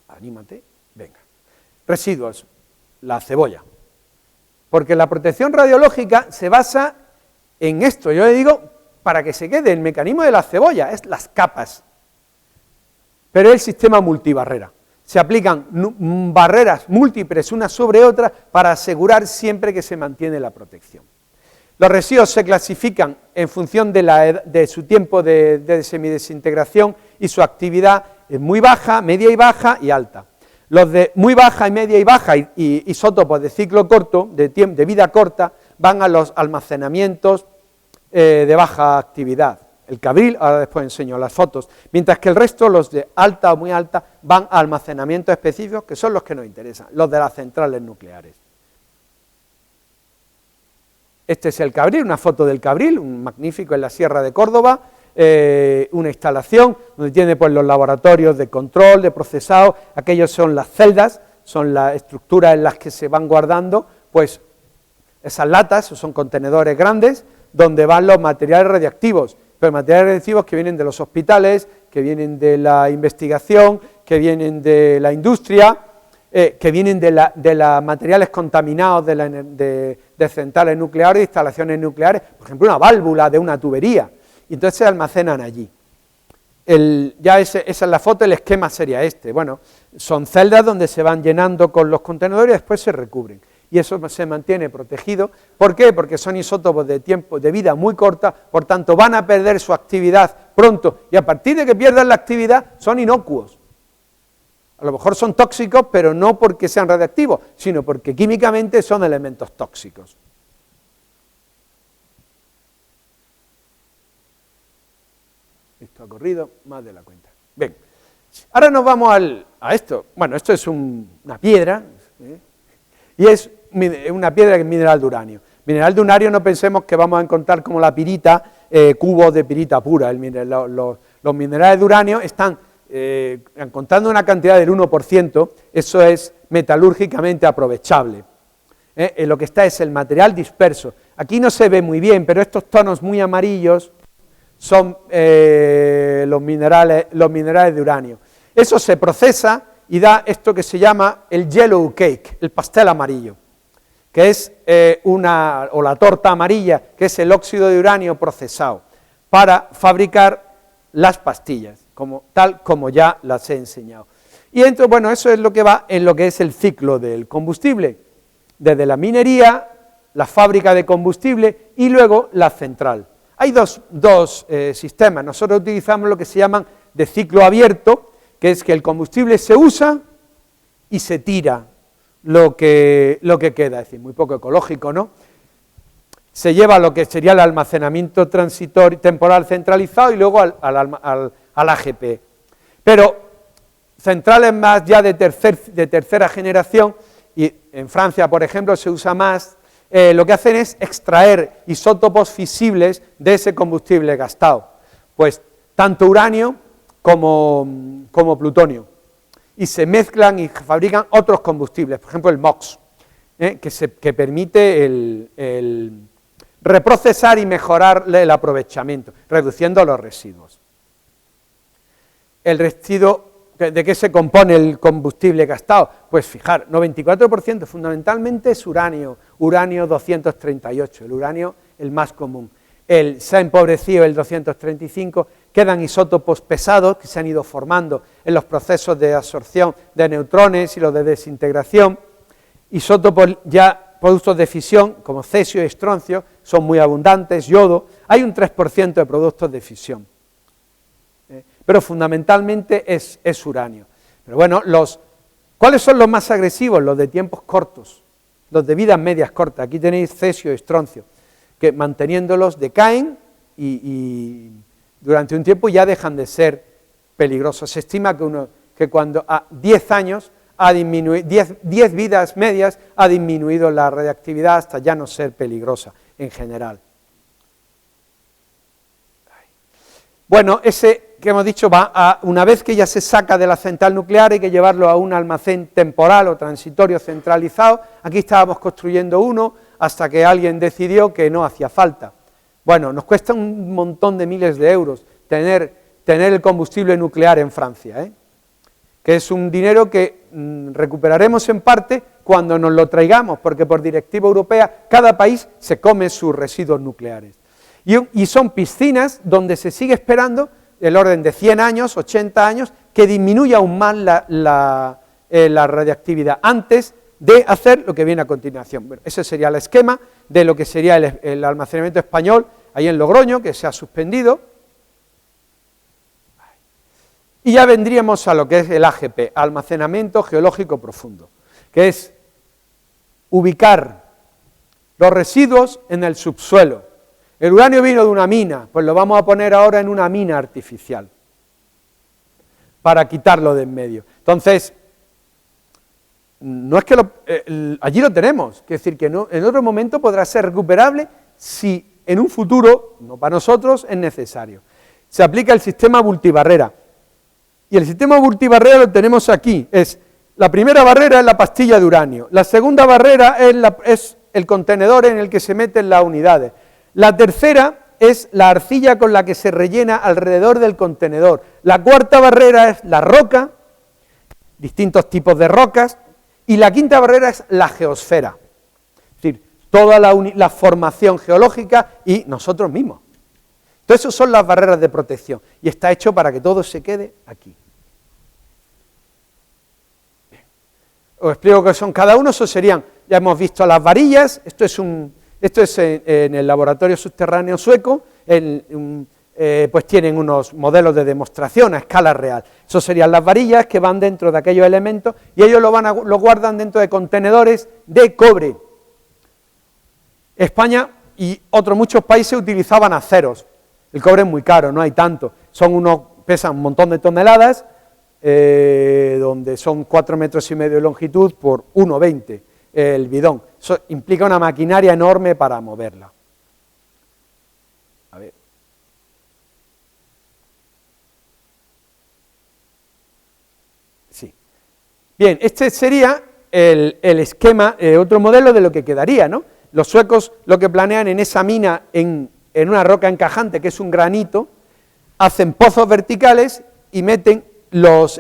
Speaker 2: Anímate, venga. Residuos, la cebolla. Porque la protección radiológica se basa en esto. Yo le digo, para que se quede el mecanismo de la cebolla, es las capas. Pero es el sistema multibarrera. Se aplican barreras múltiples unas sobre otras para asegurar siempre que se mantiene la protección. Los residuos se clasifican en función de su tiempo de semidesintegración y su actividad es muy baja, media y baja y alta. Los de muy baja y media y baja y isótopos de ciclo corto, de vida corta, van a los almacenamientos de baja actividad. El Cabril, ahora después enseño las fotos, mientras que el resto, los de alta o muy alta, van a almacenamientos específicos, que son los que nos interesan, los de las centrales nucleares. Este es el Cabril, una foto del Cabril, un magnífico en la Sierra de Córdoba, una instalación donde tiene pues los laboratorios de control, de procesado, aquellos son las celdas, son las estructuras en las que se van guardando, pues esas latas, son contenedores grandes, donde van los materiales radiactivos, pero materiales radiactivos que vienen de los hospitales, que vienen de la investigación, que vienen de la industria, que vienen de los materiales contaminados de centrales nucleares, de instalaciones nucleares, por ejemplo una válvula de una tubería, y entonces se almacenan allí. Esa es la foto, el esquema sería este. Bueno, son celdas donde se van llenando con los contenedores y después se recubren. Y eso se mantiene protegido. ¿Por qué? Porque son isótopos de vida muy corta, por tanto van a perder su actividad pronto, y a partir de que pierdan la actividad son inocuos. A lo mejor son tóxicos, pero no porque sean radiactivos, sino porque químicamente son elementos tóxicos. Esto ha corrido más de la cuenta. Bien, ahora nos vamos a esto. Bueno, esto es una piedra, y es una piedra que es mineral de uranio. Mineral de uranio no pensemos que vamos a encontrar como la pirita, cubos de pirita pura. Los minerales de uranio están encontrando una cantidad del 1%, eso es metalúrgicamente aprovechable. Lo que está es el material disperso. Aquí no se ve muy bien, pero estos tonos muy amarillos son los minerales de uranio. Eso se procesa y da esto que se llama el yellow cake, el pastel amarillo, que es o la torta amarilla, que es el óxido de uranio procesado, para fabricar las pastillas, tal como ya las he enseñado. Y entonces, bueno, eso es lo que va en lo que es el ciclo del combustible, desde la minería, la fábrica de combustible y luego la central. Hay dos sistemas. Nosotros utilizamos lo que se llaman de ciclo abierto, que es que el combustible se usa y se tira lo que queda, es decir, muy poco ecológico, ¿no? Se lleva a lo que sería el almacenamiento transitorio temporal centralizado y luego al AGP. Pero centrales más ya de tercera generación, y en Francia, por ejemplo, se usa más, lo que hacen es extraer isótopos fisibles de ese combustible gastado, pues tanto uranio como plutonio, y se mezclan y fabrican otros combustibles, por ejemplo el MOX, que permite el reprocesar y mejorar el aprovechamiento, reduciendo los residuos. El residuo, ¿de qué se compone el combustible gastado? Pues fijar, 94% fundamentalmente es uranio 238, el uranio el más común. Se ha empobrecido el 235, quedan isótopos pesados que se han ido formando en los procesos de absorción de neutrones y los de desintegración. Isótopos ya productos de fisión, como cesio y estroncio, son muy abundantes, yodo, hay un 3% de productos de fisión. Pero fundamentalmente es uranio. Pero bueno, ¿cuáles son los más agresivos? Los de tiempos cortos, los de vidas medias cortas. Aquí tenéis cesio y estroncio, que manteniéndolos decaen y durante un tiempo ya dejan de ser peligrosos. Se estima que cuando a 10 años, 10 vidas medias, ha disminuido la radiactividad hasta ya no ser peligrosa en general. Bueno, ese que hemos dicho una vez que ya se saca de la central nuclear, hay que llevarlo a un almacén temporal o transitorio centralizado. Aquí estábamos construyendo uno hasta que alguien decidió que no hacía falta. Bueno, nos cuesta un montón de miles de euros tener el combustible nuclear en Francia, que es un dinero que recuperaremos en parte cuando nos lo traigamos, porque por directiva europea cada país se come sus residuos nucleares. Y son piscinas donde se sigue esperando el orden de 100 años, 80 años, que disminuya aún más la radiactividad antes de hacer lo que viene a continuación. Bueno, ese sería el esquema de lo que sería el almacenamiento español, ahí en Logroño, que se ha suspendido. Y ya vendríamos a lo que es el AGP, almacenamiento geológico profundo, que es ubicar los residuos en el subsuelo. El uranio vino de una mina, pues lo vamos a poner ahora en una mina artificial, para quitarlo de en medio. Entonces, no es que allí lo tenemos, es decir, que no, en otro momento podrá ser recuperable si en un futuro, no para nosotros, es necesario. Se aplica el sistema multibarrera, y el sistema multibarrera lo tenemos aquí, la primera barrera es la pastilla de uranio, la segunda barrera es el contenedor en el que se meten las unidades, la tercera es la arcilla con la que se rellena alrededor del contenedor, la cuarta barrera es la roca, distintos tipos de rocas, y la quinta barrera es la geosfera, es decir, toda la formación geológica y nosotros mismos. Entonces, esas son las barreras de protección, y está hecho para que todo se quede aquí. Bien. Os explico qué son cada uno, eso serían, ya hemos visto las varillas, esto es en el laboratorio subterráneo sueco, pues tienen unos modelos de demostración a escala real. Eso serían las varillas que van dentro de aquellos elementos y ellos lo guardan dentro de contenedores de cobre. España y otros muchos países utilizaban aceros. El cobre es muy caro, no hay tanto. Pesan un montón de toneladas, donde son 4,5 metros de longitud por 1,20 el bidón. Eso implica una maquinaria enorme para moverla. A ver. Sí. Bien, este sería el esquema, otro modelo de lo que quedaría, ¿no? Los suecos lo que planean en esa mina, en una roca encajante, que es un granito, hacen pozos verticales y meten los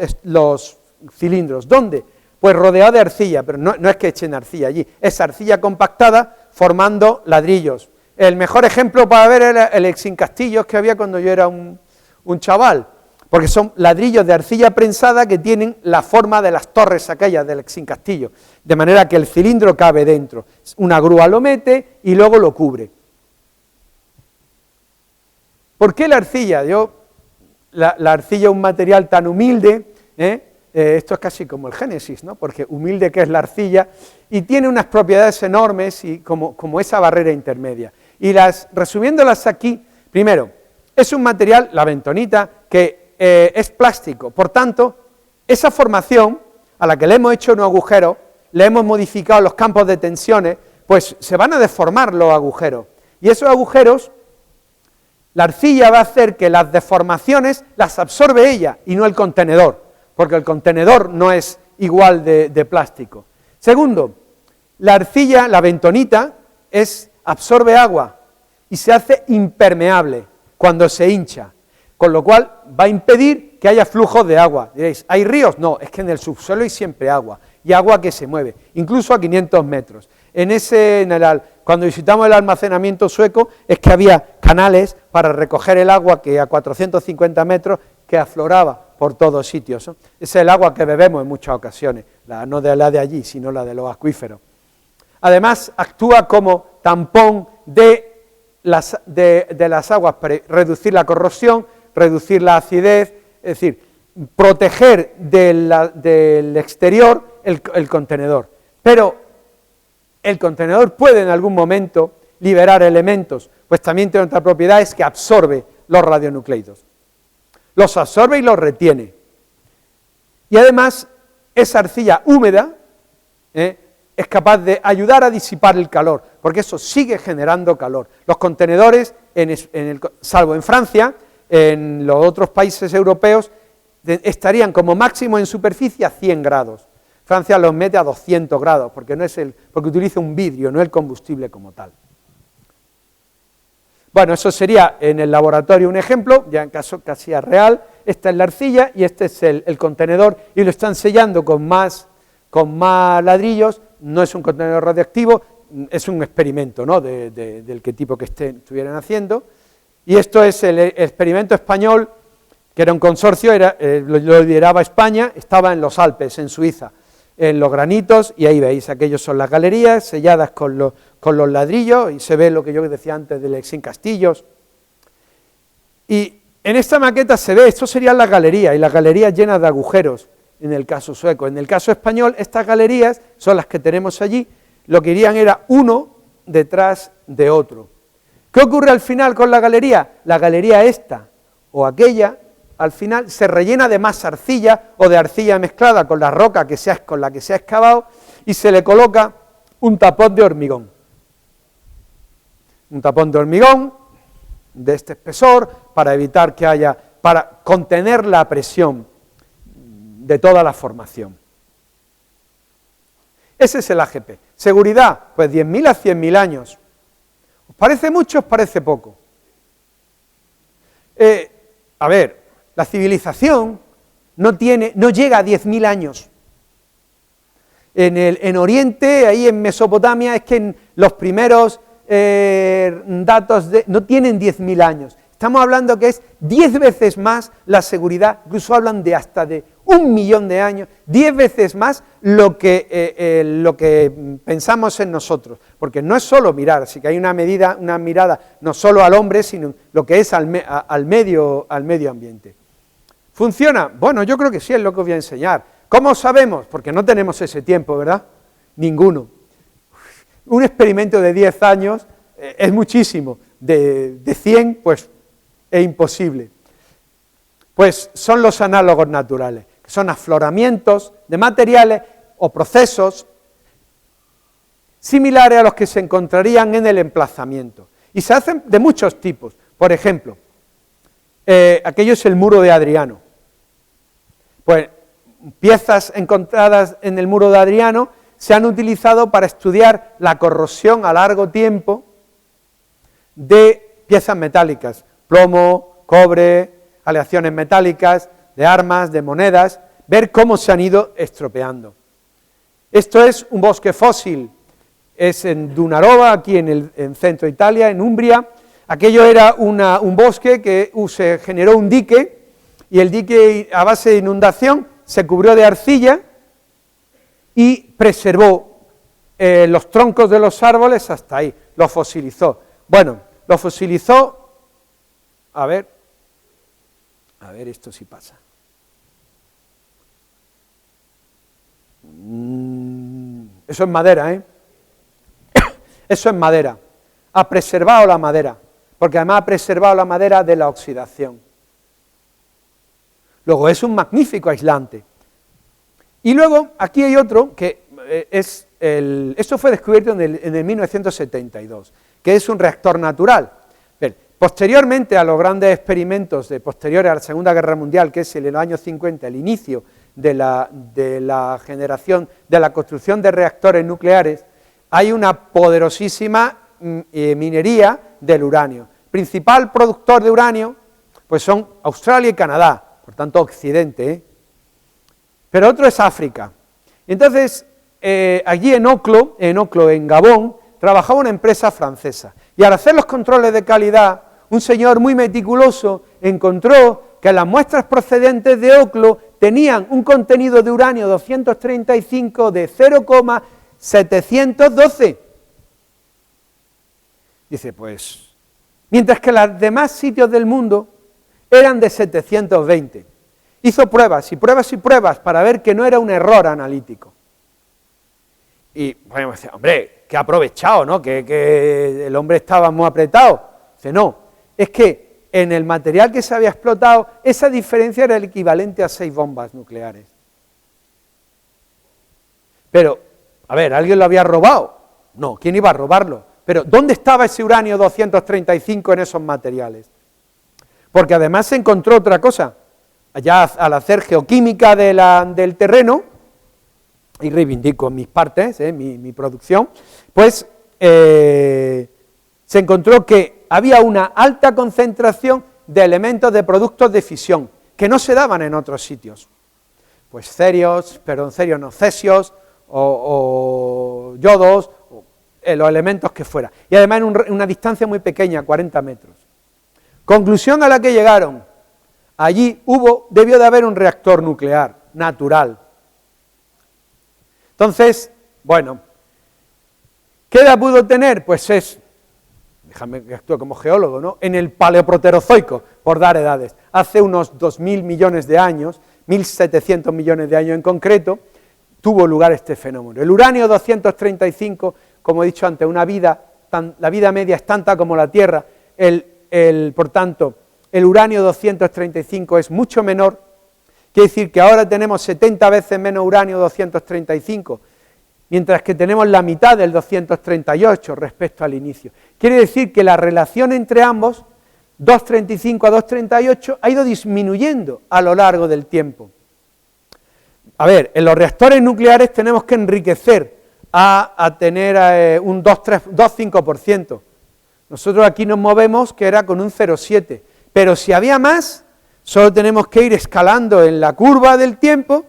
Speaker 2: cilindros. ¿Dónde? Pues rodeado de arcilla, pero no es que echen arcilla allí, es arcilla compactada formando ladrillos. El mejor ejemplo para ver era el Exincastillos que había cuando yo era un chaval, porque son ladrillos de arcilla prensada que tienen la forma de las torres aquellas del Exincastillo, de manera que el cilindro cabe dentro. Una grúa lo mete y luego lo cubre. ¿Por qué la arcilla? La arcilla es un material tan humilde, esto es casi como el Génesis, ¿no? Porque humilde que es la arcilla, y tiene unas propiedades enormes y como esa barrera intermedia. Y resumiéndolas aquí, primero, es un material, la bentonita, que es plástico, por tanto, esa formación a la que le hemos hecho unos agujeros, le hemos modificado los campos de tensiones, pues se van a deformar los agujeros, y esos agujeros, la arcilla va a hacer que las deformaciones las absorbe ella y no el contenedor, porque el contenedor no es igual de plástico. Segundo, la arcilla, la bentonita, absorbe agua y se hace impermeable cuando se hincha, con lo cual va a impedir que haya flujos de agua. Diréis, ¿hay ríos? No, es que en el subsuelo hay siempre agua, y agua que se mueve, incluso a 500 metros. Cuando visitamos el almacenamiento sueco, es que había canales para recoger el agua que a 450 metros que afloraba por todos sitios, ¿no? Es el agua que bebemos en muchas ocasiones, no de la de allí, sino la de los acuíferos. Además, actúa como tampón de las aguas para reducir la corrosión, reducir la acidez, es decir, proteger del exterior el contenedor. Pero el contenedor puede en algún momento liberar elementos, pues también tiene otra propiedad, es que absorbe los radionucleidos. Los absorbe y los retiene. Y además, esa arcilla húmeda es capaz de ayudar a disipar el calor, porque eso sigue generando calor. Los contenedores, salvo en Francia, en los otros países europeos, estarían como máximo en superficie a 100 grados. Francia los mete a 200 grados, porque utiliza un vidrio, no el combustible como tal. Bueno, eso sería en el laboratorio un ejemplo, ya en caso casi real. Esta es la arcilla y este es el contenedor, y lo están sellando con más ladrillos. No es un contenedor radioactivo, es un experimento, ¿no?, del que tipo que estuvieran haciendo. Y esto es el experimento español, que era un consorcio, lo lideraba España, estaba en los Alpes, en Suiza, en los granitos, y ahí veis, aquellos son las galerías selladas con los ladrillos, y se ve lo que yo decía antes del Exincastillos. Y en esta maqueta se ve, esto serían las galerías, y las galerías llenas de agujeros, en el caso sueco. En el caso español, estas galerías son las que tenemos allí, lo que irían era uno detrás de otro. ¿Qué ocurre al final con la galería? La galería esta o aquella, al final se rellena de más arcilla o de arcilla mezclada con la roca con la que se ha excavado, y se le coloca un tapón de hormigón. Un tapón de hormigón de este espesor para evitar para contener la presión de toda la formación. Ese es el AGP. Seguridad, pues 10.000 a 100.000 años. ¿Os parece mucho o os parece poco? A ver, la civilización no llega a 10.000 años. En Oriente, ahí en Mesopotamia, es que en los primeros datos no tienen 10.000 años. Estamos hablando que es 10 veces más la seguridad, incluso hablan de hasta de 1 millón de años, 10 veces más lo que pensamos en nosotros, porque no es solo mirar, sí que hay una mirada no solo al hombre, sino lo que es al medio ambiente. ¿Funciona? Bueno, yo creo que sí, es lo que os voy a enseñar. ¿Cómo sabemos? Porque no tenemos ese tiempo, ¿verdad? Ninguno. Un experimento de 10 años es muchísimo, de 100 pues es imposible. Pues son los análogos naturales, que son afloramientos de materiales o procesos similares a los que se encontrarían en el emplazamiento. Y se hacen de muchos tipos. Por ejemplo, aquello es el muro de Adriano. Pues piezas encontradas en el muro de Adriano se han utilizado para estudiar la corrosión a largo tiempo de piezas metálicas, plomo, cobre, aleaciones metálicas, de armas, de monedas, ver cómo se han ido estropeando. Esto es un bosque fósil, es en Dunarova, aquí en centro de Italia, en Umbria. Aquello era un bosque que se generó un dique, y el dique, a base de inundación, se cubrió de arcilla y preservó los troncos de los árboles hasta ahí, los fosilizó. Bueno, lo fosilizó, a ver esto sí pasa. Eso es madera, ¿eh? Eso es madera. Ha preservado la madera, porque además ha preservado la madera de la oxidación. Luego es un magnífico aislante. Y luego aquí hay otro que esto fue descubierto en el 1972, que es un reactor natural. Bien, posteriormente a los grandes experimentos posteriores a la Segunda Guerra Mundial, que es en los años 50, el inicio de la generación, de la construcción de reactores nucleares, hay una poderosísima minería del uranio. Principal productor de uranio, pues son Australia y Canadá, por tanto Occidente, ¿eh? Pero otro es África. Entonces, allí en Oclo, en Gabón, trabajaba una empresa francesa, y al hacer los controles de calidad, un señor muy meticuloso encontró que las muestras procedentes de Oclo tenían un contenido de uranio 235 de 0,712. Dice, pues, mientras que los demás sitios del mundo eran de 720. Hizo pruebas y pruebas y pruebas para ver que no era un error analítico. Y bueno, decía, hombre, que aprovechado, ¿no? Que el hombre estaba muy apretado. Dice, no, es que en el material que se había explotado, esa diferencia era el equivalente a 6 bombas nucleares. Pero, a ver, ¿alguien lo había robado? No, ¿quién iba a robarlo? Pero, ¿dónde estaba ese uranio 235 en esos materiales? Porque además se encontró otra cosa. Allá al hacer geoquímica del terreno, y reivindico mis partes, mi producción, pues se encontró que había una alta concentración de elementos de productos de fisión, que no se daban en otros sitios. Pues cerios no, cesios, o yodos, los elementos que fuera. Y además en una distancia muy pequeña, 40 metros. Conclusión a la que llegaron. Allí debió de haber un reactor nuclear natural. Entonces, bueno, ¿qué edad pudo tener? Pues déjame que actúe como geólogo, ¿no? En el paleoproterozoico, por dar edades. Hace unos 2.000 millones de años, 1.700 millones de años en concreto, tuvo lugar este fenómeno. El uranio 235, como he dicho antes, la vida media es tanta como la Tierra, por tanto, el uranio 235 es mucho menor, quiere decir que ahora tenemos 70 veces menos uranio 235, mientras que tenemos la mitad del 238 respecto al inicio. Quiere decir que la relación entre ambos, 235 a 238, ha ido disminuyendo a lo largo del tiempo. A ver, en los reactores nucleares tenemos que enriquecer a tener un 2,5%. Nosotros aquí nos movemos que era con un 0,7%. Pero si había más, solo tenemos que ir escalando en la curva del tiempo.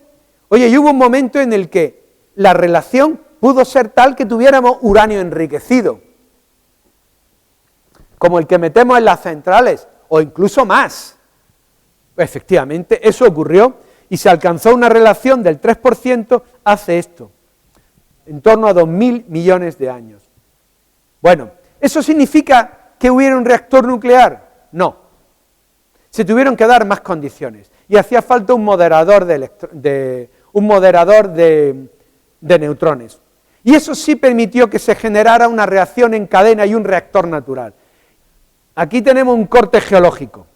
Speaker 2: Oye, y hubo un momento en el que la relación pudo ser tal que tuviéramos uranio enriquecido, como el que metemos en las centrales, o incluso más. Efectivamente, eso ocurrió, y se alcanzó una relación del 3% hace esto, en torno a 2.000 millones de años. Bueno, ¿eso significa que hubiera un reactor nuclear? No. Se tuvieron que dar más condiciones y hacía falta un moderador de neutrones. Y eso sí permitió que se generara una reacción en cadena y un reactor natural. Aquí tenemos un corte geológico,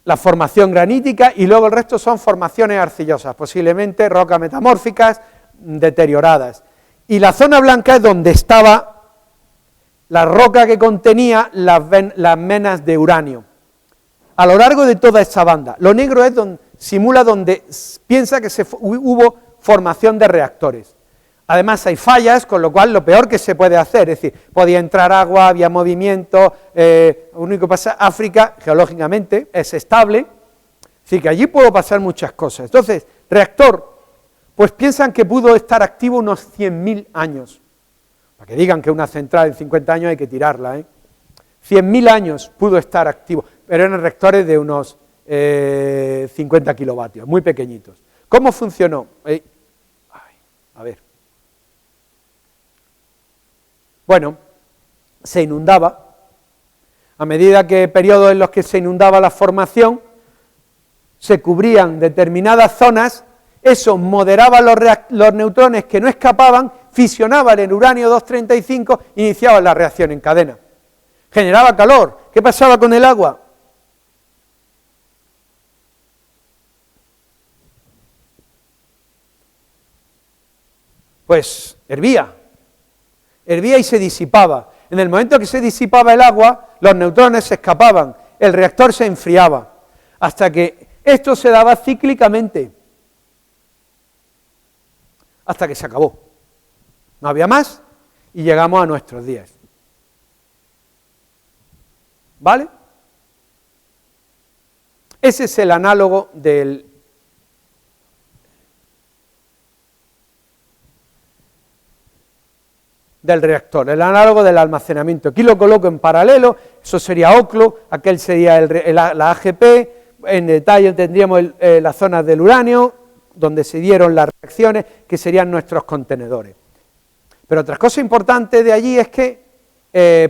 Speaker 2: la formación granítica, y luego el resto son formaciones arcillosas, posiblemente rocas metamórficas deterioradas. Y la zona blanca es donde estaba la roca que contenía las menas de uranio, a lo largo de toda esa banda. Lo negro es donde simula donde piensa que hubo formación de reactores. Además hay fallas, con lo cual lo peor que se puede hacer, es decir, podía entrar agua, había movimiento, lo único que pasa, África, geológicamente, es estable, así que allí pudo pasar muchas cosas. Entonces, reactor, pues piensan que pudo estar activo unos 100.000 años, para que digan que una central en 50 años hay que tirarla, 100.000 años pudo estar activo, pero eran reactores de unos 50 kilovatios, muy pequeñitos. ¿Cómo funcionó? A ver. Bueno, se inundaba, a medida que periodos en los que se inundaba la formación, se cubrían determinadas zonas, eso moderaba los neutrones que no escapaban, fisionaban el uranio 235 e iniciaban la reacción en cadena. Generaba calor. ¿Qué pasaba con el agua? Pues hervía y se disipaba. En el momento que se disipaba el agua, los neutrones se escapaban, el reactor se enfriaba, hasta que esto se daba cíclicamente, hasta que se acabó. No había más y llegamos a nuestros días. ¿Vale? Ese es el análogo del reactor, el análogo del almacenamiento. Aquí lo coloco en paralelo, eso sería Oklo, aquel sería la AGP, en detalle tendríamos las zonas del uranio, donde se dieron las reacciones, que serían nuestros contenedores. Pero otra cosa importante de allí es que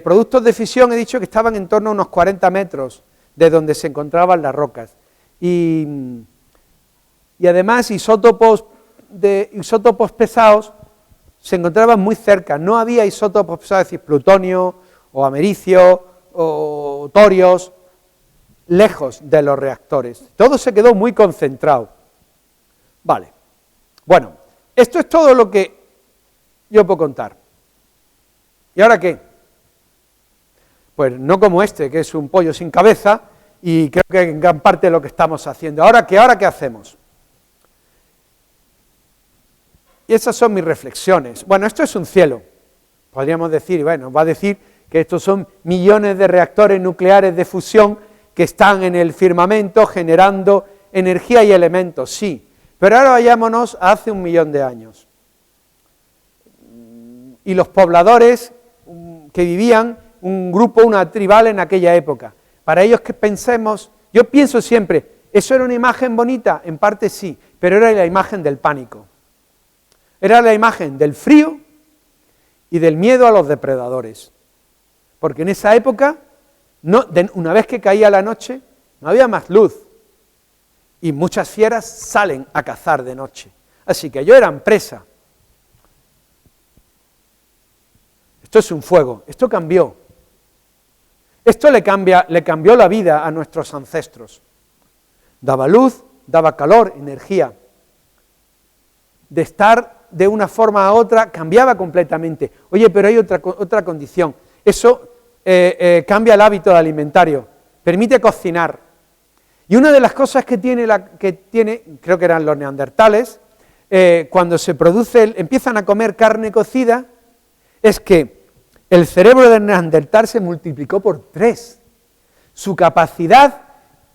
Speaker 2: productos de fisión he dicho que estaban en torno a unos 40 metros de donde se encontraban las rocas. Y además isótopos pesados se encontraban muy cerca, no había isótopos pesados, es decir, plutonio o americio o torios, lejos de los reactores. Todo se quedó muy concentrado. Vale. Bueno, esto es todo lo que yo puedo contar. ¿Y ahora qué? Pues no como este, que es un pollo sin cabeza, y creo que en gran parte lo que estamos haciendo. ¿Ahora qué hacemos? Y esas son mis reflexiones. Bueno, esto es un cielo, podríamos decir, bueno, va a decir que estos son millones de reactores nucleares de fusión que están en el firmamento generando energía y elementos, sí, pero ahora vayámonos a hace 1.000.000 de años. Y los pobladores que vivían, un grupo, una tribal en aquella época, para ellos que pensemos, yo pienso siempre, ¿eso era una imagen bonita? En parte sí, pero era la imagen del pánico. Era la imagen del frío y del miedo a los depredadores. Porque en esa época, una vez que caía la noche, no había más luz. Y muchas fieras salen a cazar de noche. Así que ellos eran presa. Esto es un fuego, esto cambió. Esto le cambió la vida a nuestros ancestros. Daba luz, daba calor, energía. De estar de una forma a otra, cambiaba completamente. Oye, pero hay otra condición. Eso cambia el hábito alimentario, permite cocinar. Y una de las cosas que tiene, creo que eran los neandertales, cuando empiezan a comer carne cocida, es que el cerebro del neandertal se multiplicó por 3. Su capacidad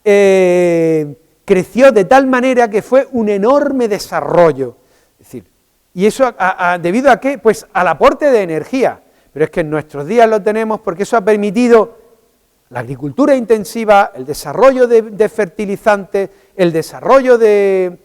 Speaker 2: creció de tal manera que fue un enorme desarrollo. Es decir, ¿y eso debido a qué? Pues al aporte de energía. Pero es que en nuestros días lo tenemos porque eso ha permitido La agricultura intensiva, el desarrollo de fertilizantes, el desarrollo de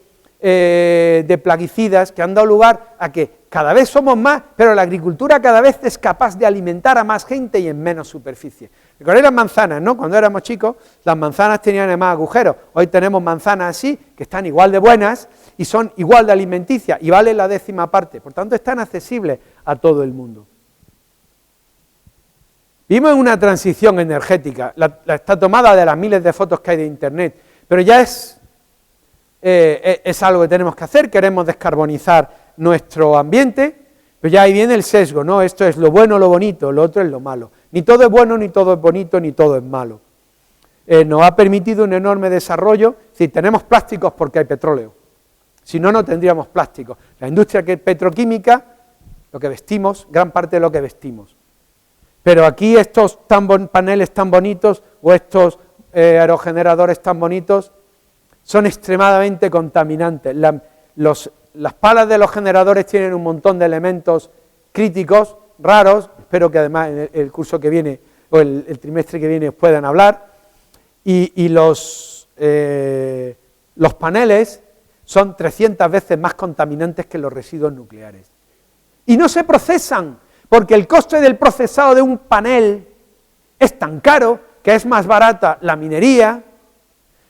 Speaker 2: plaguicidas, que han dado lugar a que cada vez somos más, pero la agricultura cada vez es capaz de alimentar a más gente y en menos superficie. Recordáis las manzanas, ¿no? Cuando éramos chicos, las manzanas tenían además agujeros. Hoy tenemos manzanas así, que están igual de buenas y son igual de alimenticias y valen la 10ª parte. Por tanto, están accesibles a todo el mundo. Vivimos en una transición energética, está tomada de las miles de fotos que hay de Internet, pero ya es algo que tenemos que hacer. Queremos descarbonizar nuestro ambiente, pero ya ahí viene el sesgo, ¿no? Esto es lo bueno, lo bonito, lo otro es lo malo. Ni todo es bueno, ni todo es bonito, ni todo es malo. Nos ha permitido un enorme desarrollo. Si tenemos plásticos porque hay petróleo, si no, no tendríamos plásticos. La industria petroquímica, lo que vestimos, gran parte de lo que vestimos. Pero aquí estos paneles tan bonitos o estos aerogeneradores tan bonitos son extremadamente contaminantes. Las palas de los generadores tienen un montón de elementos críticos, raros, espero que además en el curso que viene o el trimestre que viene puedan hablar, y los paneles son 300 veces más contaminantes que los residuos nucleares. Y no se procesan, porque el coste del procesado de un panel es tan caro que es más barata la minería,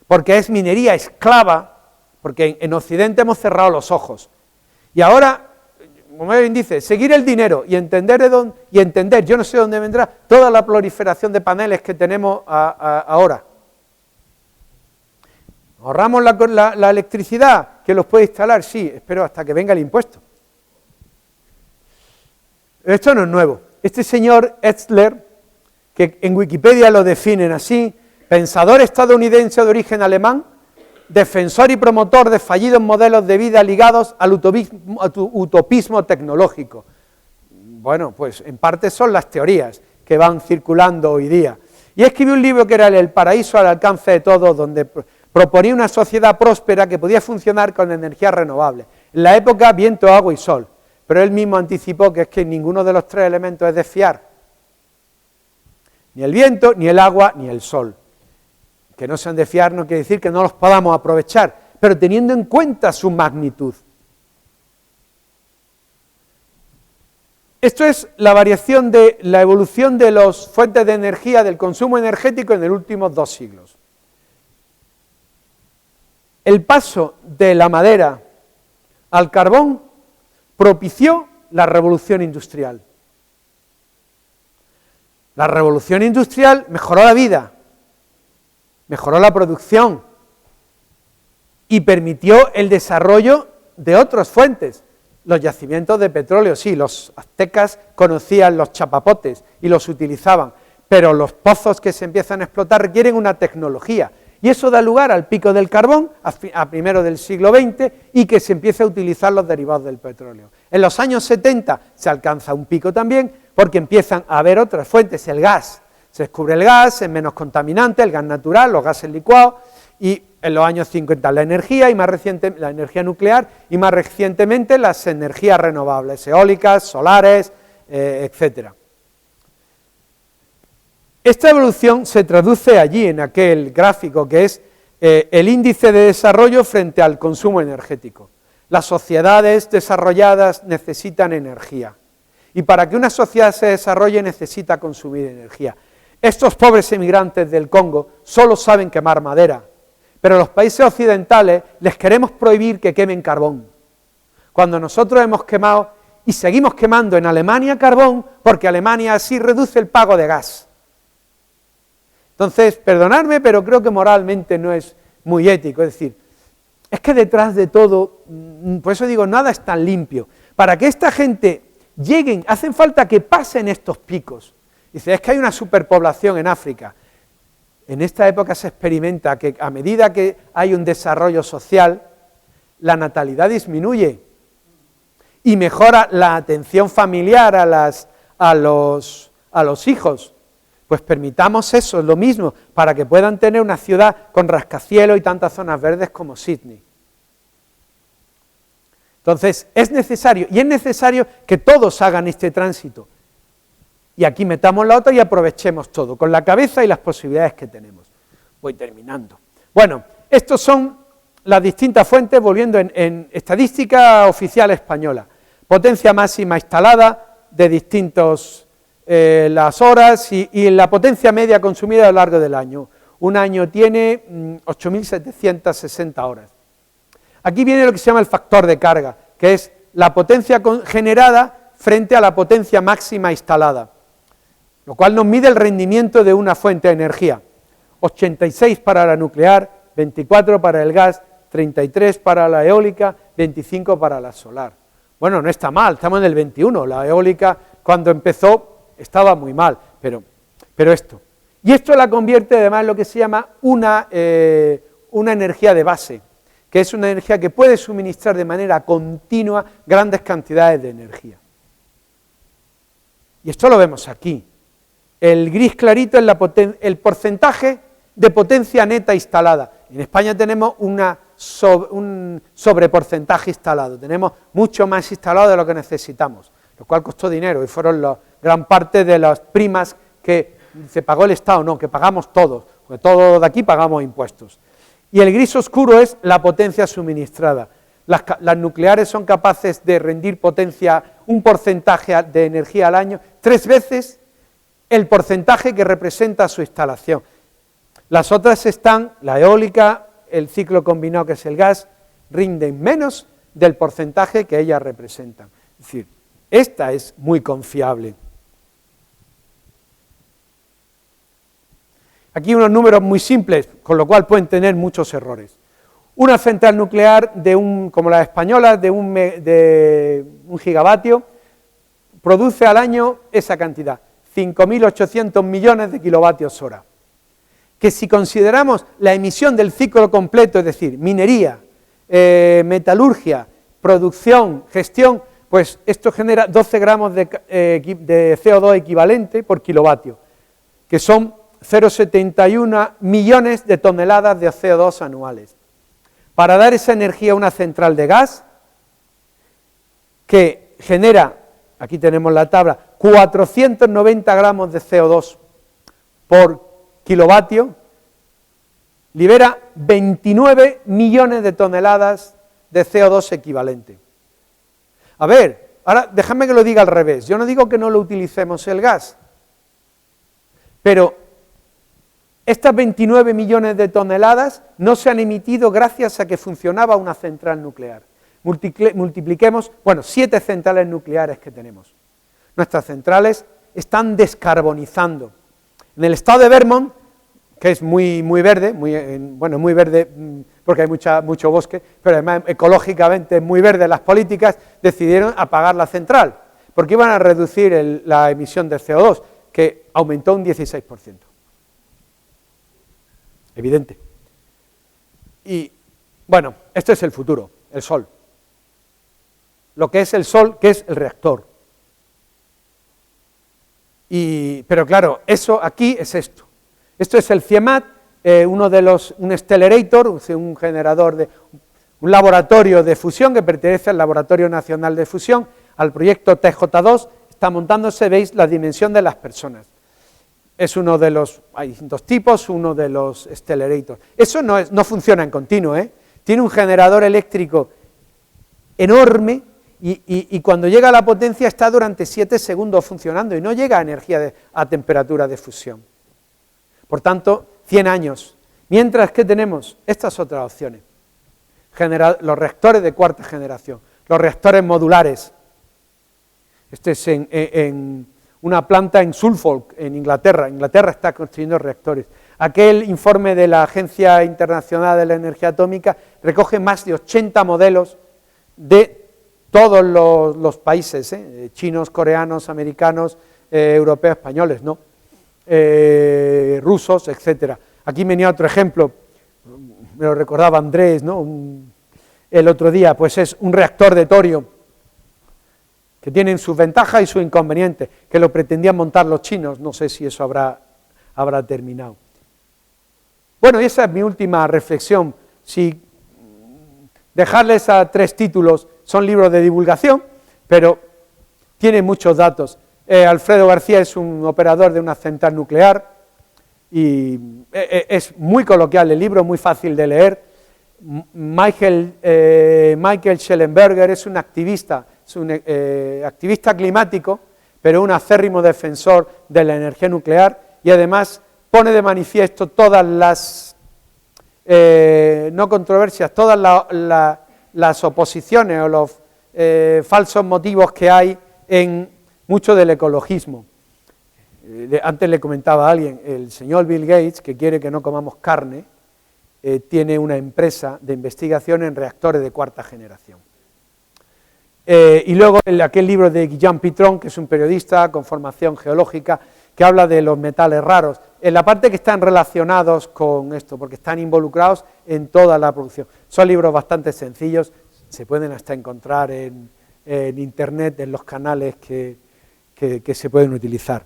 Speaker 2: porque es minería esclava, porque en Occidente hemos cerrado los ojos. Y ahora, como bien dice, seguir el dinero y entender yo no sé dónde vendrá toda la proliferación de paneles que tenemos ahora. ¿Ahorramos la electricidad? ¿Que los puede instalar? Sí, espero hasta que venga el impuesto. Esto no es nuevo. Este señor Etzler, que en Wikipedia lo definen así, pensador estadounidense de origen alemán, defensor y promotor de fallidos modelos de vida ligados al utopismo tecnológico. Bueno, pues en parte son las teorías que van circulando hoy día. Y escribió un libro que era El paraíso al alcance de todos, donde proponía una sociedad próspera que podía funcionar con energías renovables. En la época, viento, agua y sol. Pero él mismo anticipó que es que ninguno de los 3 elementos es de fiar. Ni el viento, ni el agua, ni el sol. Que no sean de fiar no quiere decir que no los podamos aprovechar, pero teniendo en cuenta su magnitud. Esto es la variación de la evolución de las fuentes de energía, del consumo energético en los últimos 2 siglos. El paso de la madera al carbón propició la revolución industrial. La revolución industrial mejoró la vida, mejoró la producción y permitió el desarrollo de otras fuentes. Los yacimientos de petróleo, sí, los aztecas conocían los chapapotes y los utilizaban, pero los pozos que se empiezan a explotar requieren una tecnología, y eso da lugar al pico del carbón a primero del siglo XX y que se empieza a utilizar los derivados del petróleo. En los años 70 se alcanza un pico también porque empiezan a haber otras fuentes, el gas. Se descubre el gas, es menos contaminante, el gas natural, los gases licuados, y en los años 50 la energía, y más reciente la energía nuclear, y más recientemente las energías renovables, eólicas, solares, etcétera. Esta evolución se traduce allí en aquel gráfico que es el índice de desarrollo frente al consumo energético. Las sociedades desarrolladas necesitan energía, y para que una sociedad se desarrolle necesita consumir energía. Estos pobres emigrantes del Congo solo saben quemar madera, pero los países occidentales les queremos prohibir que quemen carbón, cuando nosotros hemos quemado y seguimos quemando en Alemania carbón, porque Alemania así reduce el pago de gas. Entonces, perdonadme, pero creo que moralmente no es muy ético, es decir, es que detrás de todo, por eso digo, nada es tan limpio. Para que esta gente lleguen, hacen falta que pasen estos picos. Dice, es que hay una superpoblación en África. En esta época se experimenta que a medida que hay un desarrollo social, la natalidad disminuye y mejora la atención familiar a los hijos. Pues permitamos eso, es lo mismo, para que puedan tener una ciudad con rascacielos y tantas zonas verdes como Sydney. Entonces, es necesario, y es necesario que todos hagan este tránsito. y aquí metamos la otra y aprovechemos todo, con la cabeza y las posibilidades que tenemos. Voy terminando. Bueno, estos son las distintas fuentes, volviendo en estadística oficial española. Potencia máxima instalada de distintos las horas y la potencia media consumida a lo largo del año. Un año tiene 8.760 horas. Aquí viene lo que se llama el factor de carga, que es la potencia generada frente a la potencia máxima instalada, lo cual nos mide el rendimiento de una fuente de energía. 86 para la nuclear, 24 para el gas, 33 para la eólica, 25 para la solar. Bueno, no está mal, estamos en el 21, la eólica cuando empezó estaba muy mal, pero esto. Y esto la convierte además en lo que se llama una energía de base, que es una energía que puede suministrar de manera continua grandes cantidades de energía. Y esto lo vemos aquí. El gris clarito es el porcentaje de potencia neta instalada. En España tenemos un sobreporcentaje instalado, tenemos mucho más instalado de lo que necesitamos, lo cual costó dinero y fueron gran parte de las primas que se pagó el Estado, no, que pagamos todos, porque todos de aquí pagamos impuestos. Y el gris oscuro es la potencia suministrada. Las nucleares son capaces de rendir potencia, un porcentaje de energía al año, 3 veces el porcentaje que representa su instalación. Las otras están, la eólica, el ciclo combinado que es el gas, rinden menos del porcentaje que ellas representan. Es decir, esta es muy confiable. Aquí unos números muy simples, con lo cual pueden tener muchos errores. Una central nuclear como la española de un gigavatio produce al año esa cantidad, 5.800 millones de kilovatios hora. Que si consideramos la emisión del ciclo completo, es decir, minería, metalurgia, producción, gestión, pues esto genera 12 gramos de CO2 equivalente por kilovatio, que son 0,71 millones de toneladas de CO2 anuales. Para dar esa energía a una central de gas, que genera, aquí tenemos la tabla, 490 gramos de CO2 por kilovatio, libera 29 millones de toneladas de CO2 equivalente. A ver, ahora déjame que lo diga al revés, yo no digo que no lo utilicemos el gas, pero estas 29 millones de toneladas no se han emitido gracias a que funcionaba una central nuclear. Multipliquemos, 7 centrales nucleares que tenemos. Nuestras centrales están descarbonizando. En el estado de Vermont, que es muy verde, muy verde porque hay mucho bosque, pero además ecológicamente muy verde las políticas, decidieron apagar la central, porque iban a reducir la emisión de CO2, que aumentó un 16%. Evidente. Y, bueno, este es el futuro, el Sol. Lo que es el Sol, que es el reactor. Pero claro, eso aquí es esto. Esto es el CIEMAT, un Stellarator, un generador un laboratorio de fusión que pertenece al Laboratorio Nacional de Fusión, al proyecto TJ2, está montándose, veis la dimensión de las personas. Es hay distintos tipos, uno de los Stellarator. Eso no funciona en continuo, tiene un generador eléctrico enorme y cuando llega a la potencia está durante 7 segundos funcionando y no llega a energía a temperatura de fusión. Por tanto, 100 años. Mientras que tenemos estas otras opciones. Los reactores de cuarta generación, los reactores modulares. Este es en una planta en Suffolk, en Inglaterra. Inglaterra está construyendo reactores. Aquel informe de la Agencia Internacional de la Energía Atómica recoge más de 80 modelos de todos los países, chinos, coreanos, americanos, europeos, españoles, ¿no? Rusos, etcétera. Aquí venía otro ejemplo, me lo recordaba Andrés, ¿no? El otro día, pues es un reactor de torio, que tienen sus ventajas y sus inconvenientes, que lo pretendían montar los chinos, no sé si eso habrá terminado. Bueno, y esa es mi última reflexión. Si dejarles a 3 títulos, son libros de divulgación, pero tienen muchos datos. Alfredo García es un operador de una central nuclear y es muy coloquial el libro, muy fácil de leer. Michael Schellenberger es un activista climático, pero un acérrimo defensor de la energía nuclear y además pone de manifiesto todas las, no controversias, todas las oposiciones o los falsos motivos que hay en mucho del ecologismo. Antes le comentaba a alguien, el señor Bill Gates, que quiere que no comamos carne, tiene una empresa de investigación en reactores de cuarta generación. Y luego aquel libro de Guillaume Pitron, que es un periodista con formación geológica, que habla de los metales raros, en la parte que están relacionados con esto, porque están involucrados en toda la producción. Son libros bastante sencillos, se pueden hasta encontrar en internet, en los canales que se pueden utilizar.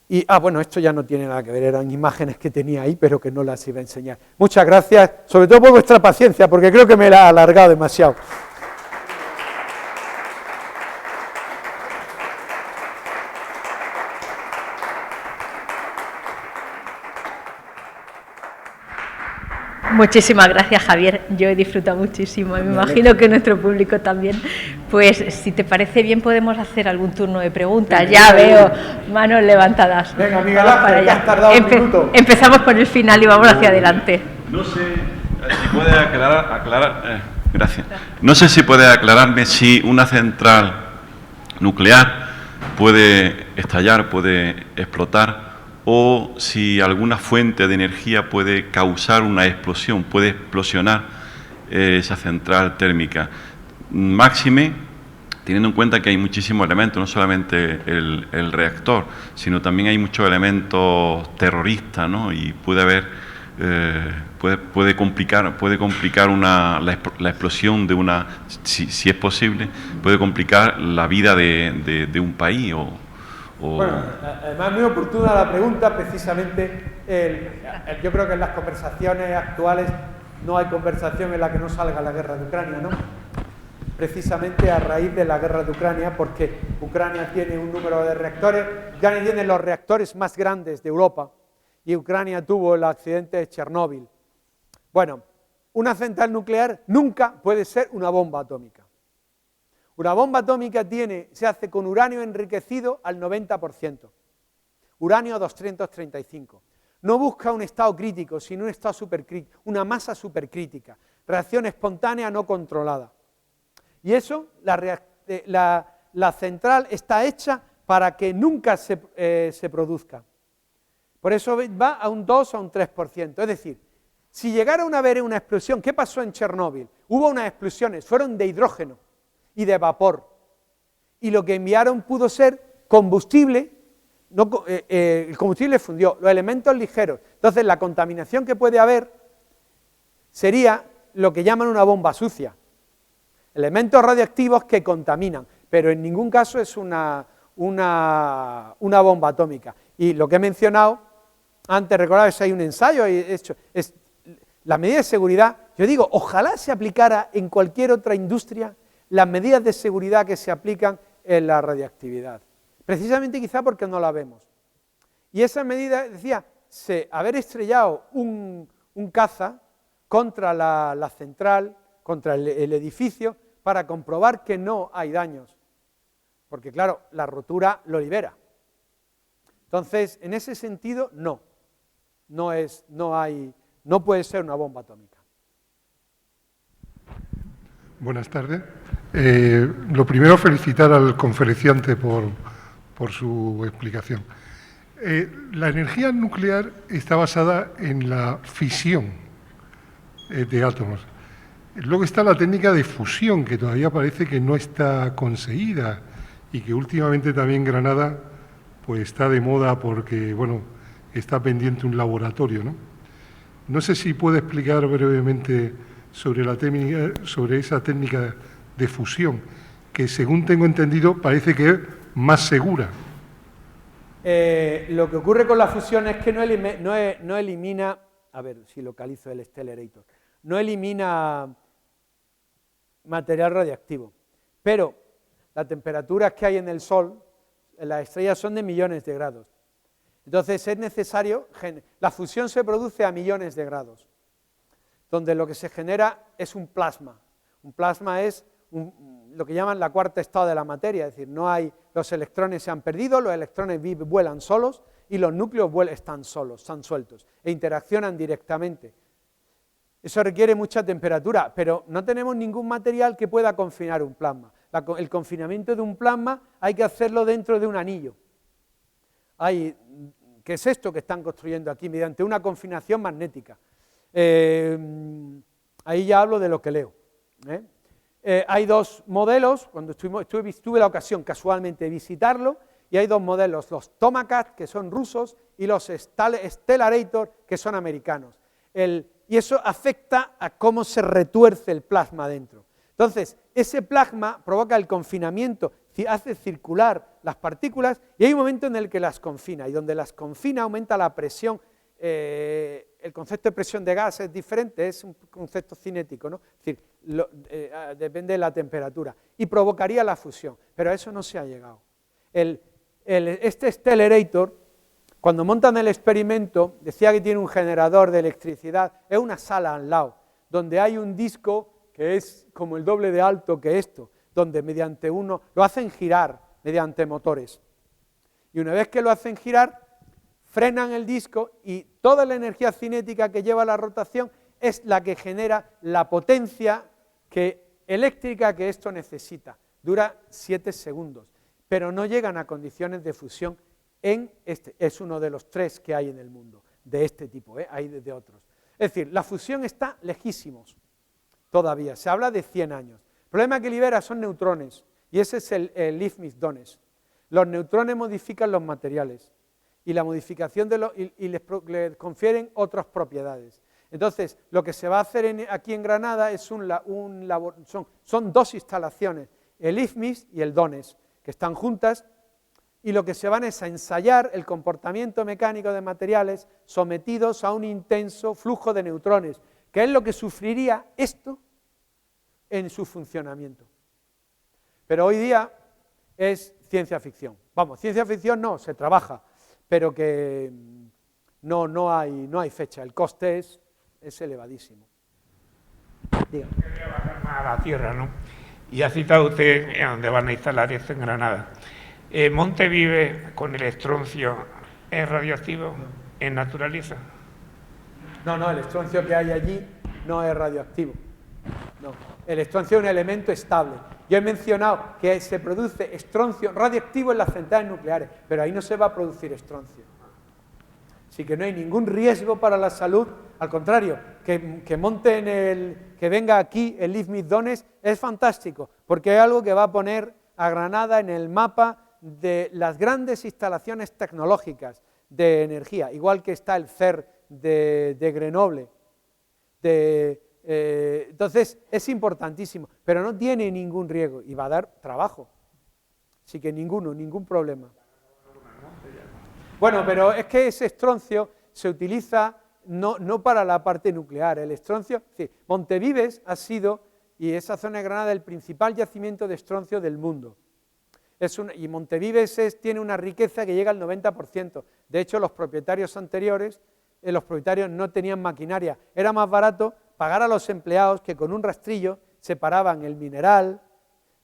Speaker 2: Y, bueno, esto ya no tiene nada que ver, eran imágenes que tenía ahí, pero que no las iba a enseñar. Muchas gracias, sobre todo por vuestra paciencia, porque creo que me la he alargado demasiado.
Speaker 1: Muchísimas gracias, Javier. Yo he disfrutado muchísimo y me imagino que nuestro público también. Pues, si te parece bien, podemos hacer algún turno de preguntas. Ya veo manos levantadas.
Speaker 2: Venga, Miguel Ángel, ya has tardado un minuto.
Speaker 1: Empezamos por el final y vamos hacia adelante.
Speaker 3: No sé si puede gracias. No sé si puede aclararme si una central nuclear puede estallar, puede explotar, o si alguna fuente de energía puede causar una explosión, puede explosionar esa central térmica. Máxime, teniendo en cuenta que hay muchísimos elementos, no solamente el reactor, sino también hay muchos elementos terroristas, ¿no? Y puede haber, puede complicar la explosión de una, si es posible, puede complicar la vida de un país
Speaker 2: Bueno, además muy oportuna la pregunta, precisamente, yo creo que en las conversaciones actuales no hay conversación en la que no salga la guerra de Ucrania, ¿no? Precisamente a raíz de la guerra de Ucrania, porque Ucrania tiene un número de reactores, Ucrania tiene los reactores más grandes de Europa, y Ucrania tuvo el accidente de Chernóbil. Bueno, una central nuclear nunca puede ser una bomba atómica. Una bomba atómica se hace con uranio enriquecido al 90%, uranio 235. No busca un estado crítico, sino un estado supercrítico, una masa supercrítica, reacción espontánea no controlada. Y eso, la central está hecha para que nunca se produzca. Por eso va a un 2 o a un 3%. Es decir, si llegara a haber una explosión, ¿qué pasó en Chernóbil? Hubo unas explosiones, fueron de hidrógeno y de vapor, y lo que enviaron pudo ser combustible, el combustible fundió, los elementos ligeros. Entonces la contaminación que puede haber sería lo que llaman una bomba sucia, elementos radioactivos que contaminan, pero en ningún caso es una bomba atómica. Y lo que he mencionado antes, recordad, hay un ensayo, es la medida de seguridad. Yo digo, ojalá se aplicara en cualquier otra industria las medidas de seguridad que se aplican en la radiactividad, precisamente quizá porque no la vemos. Y esa medida, decía, haber estrellado un caza contra la central, contra el edificio, para comprobar que no hay daños, porque claro, la rotura lo libera. Entonces, en ese sentido, no puede ser una bomba atómica.
Speaker 4: Buenas tardes. Lo primero, felicitar al conferenciante por su explicación. La energía nuclear está basada en la fisión de átomos. Luego está la técnica de fusión, que todavía parece que no está conseguida y que últimamente también Granada pues está de moda porque, bueno, está pendiente un laboratorio, ¿no? No sé si puede explicar brevemente sobre esa técnica de fusión, que según tengo entendido parece que es más segura.
Speaker 2: Lo que ocurre con la fusión es que no elimina, a ver si localizo el Stellarator, no elimina material radiactivo, pero las temperaturas que hay en el Sol, las estrellas son de millones de grados. Entonces es necesario, la fusión se produce a millones de grados, donde lo que se genera es un plasma. Un plasma es lo que llaman la cuarta estado de la materia, es decir, los electrones se han perdido, los electrones vuelan solos y los núcleos están solos, están sueltos e interaccionan directamente. Eso requiere mucha temperatura, pero no tenemos ningún material que pueda confinar un plasma. El confinamiento de un plasma hay que hacerlo dentro de un anillo. ¿Qué es esto que están construyendo aquí? Mediante una confinación magnética. Ahí ya hablo de lo que leo. Hay dos modelos, cuando tuve la ocasión casualmente de visitarlo, y hay dos modelos, los Tomcat, que son rusos, y los Stellarator, que son americanos. Y eso afecta a cómo se retuerce el plasma dentro. Entonces, ese plasma provoca el confinamiento, hace circular las partículas, y hay un momento en el que las confina, y donde las confina aumenta la presión. El concepto de presión de gas es diferente, es un concepto cinético, ¿no? Es decir, depende de la temperatura, y provocaría la fusión, pero a eso no se ha llegado. Este Stellarator, cuando montan el experimento, decía que tiene un generador de electricidad, es una sala al lado, donde hay un disco que es como el doble de alto que esto, donde mediante lo hacen girar mediante motores. Y una vez que lo hacen girar, frenan el disco y toda la energía cinética que lleva la rotación es la que genera la potencia eléctrica que esto necesita. Dura 7 segundos, pero no llegan a condiciones de fusión es uno de los 3 que hay en el mundo, de este tipo, hay de otros. Es decir, la fusión está lejísimos todavía, se habla de 100 años. El problema que libera son neutrones, y ese es el Leibniz-Dones. Los neutrones modifican los materiales, y la modificación les confieren otras propiedades. Entonces, lo que se va a hacer aquí en Granada es son 2 instalaciones, el Leibniz y el Dones, que están juntas, y lo que se van es a ensayar el comportamiento mecánico de materiales sometidos a un intenso flujo de neutrones, que es lo que sufriría esto en su funcionamiento. Pero hoy día es ciencia ficción. Vamos, ciencia ficción no, se trabaja, pero que no hay fecha, el coste es elevadísimo. Dígame.
Speaker 5: Quería bajar más a la tierra, ¿no? Y ha citado usted dónde van a instalar esto en Granada. ¿Monte Vive con el estroncio es radioactivo? ¿Es naturaliza?
Speaker 2: No, el estroncio que hay allí no es radioactivo. No, el estroncio es un elemento estable. Yo he mencionado que se produce estroncio radioactivo en las centrales nucleares, pero ahí no se va a producir estroncio. Así que no hay ningún riesgo para la salud, al contrario, que venga aquí el Leibniz-Dones es fantástico, porque es algo que va a poner a Granada en el mapa de las grandes instalaciones tecnológicas de energía, igual que está el CER de Grenoble. Entonces es importantísimo, pero no tiene ningún riesgo y va a dar trabajo. Así que ningún problema. Bueno, pero es que ese estroncio se utiliza no para la parte nuclear. El estroncio, sí, Montevives ha sido, y esa zona de Granada, el principal yacimiento de estroncio del mundo. Y Montevives tiene una riqueza que llega al 90%. De hecho, los propietarios anteriores, los propietarios no tenían maquinaria. Era más barato pagar a los empleados que con un rastrillo separaban el mineral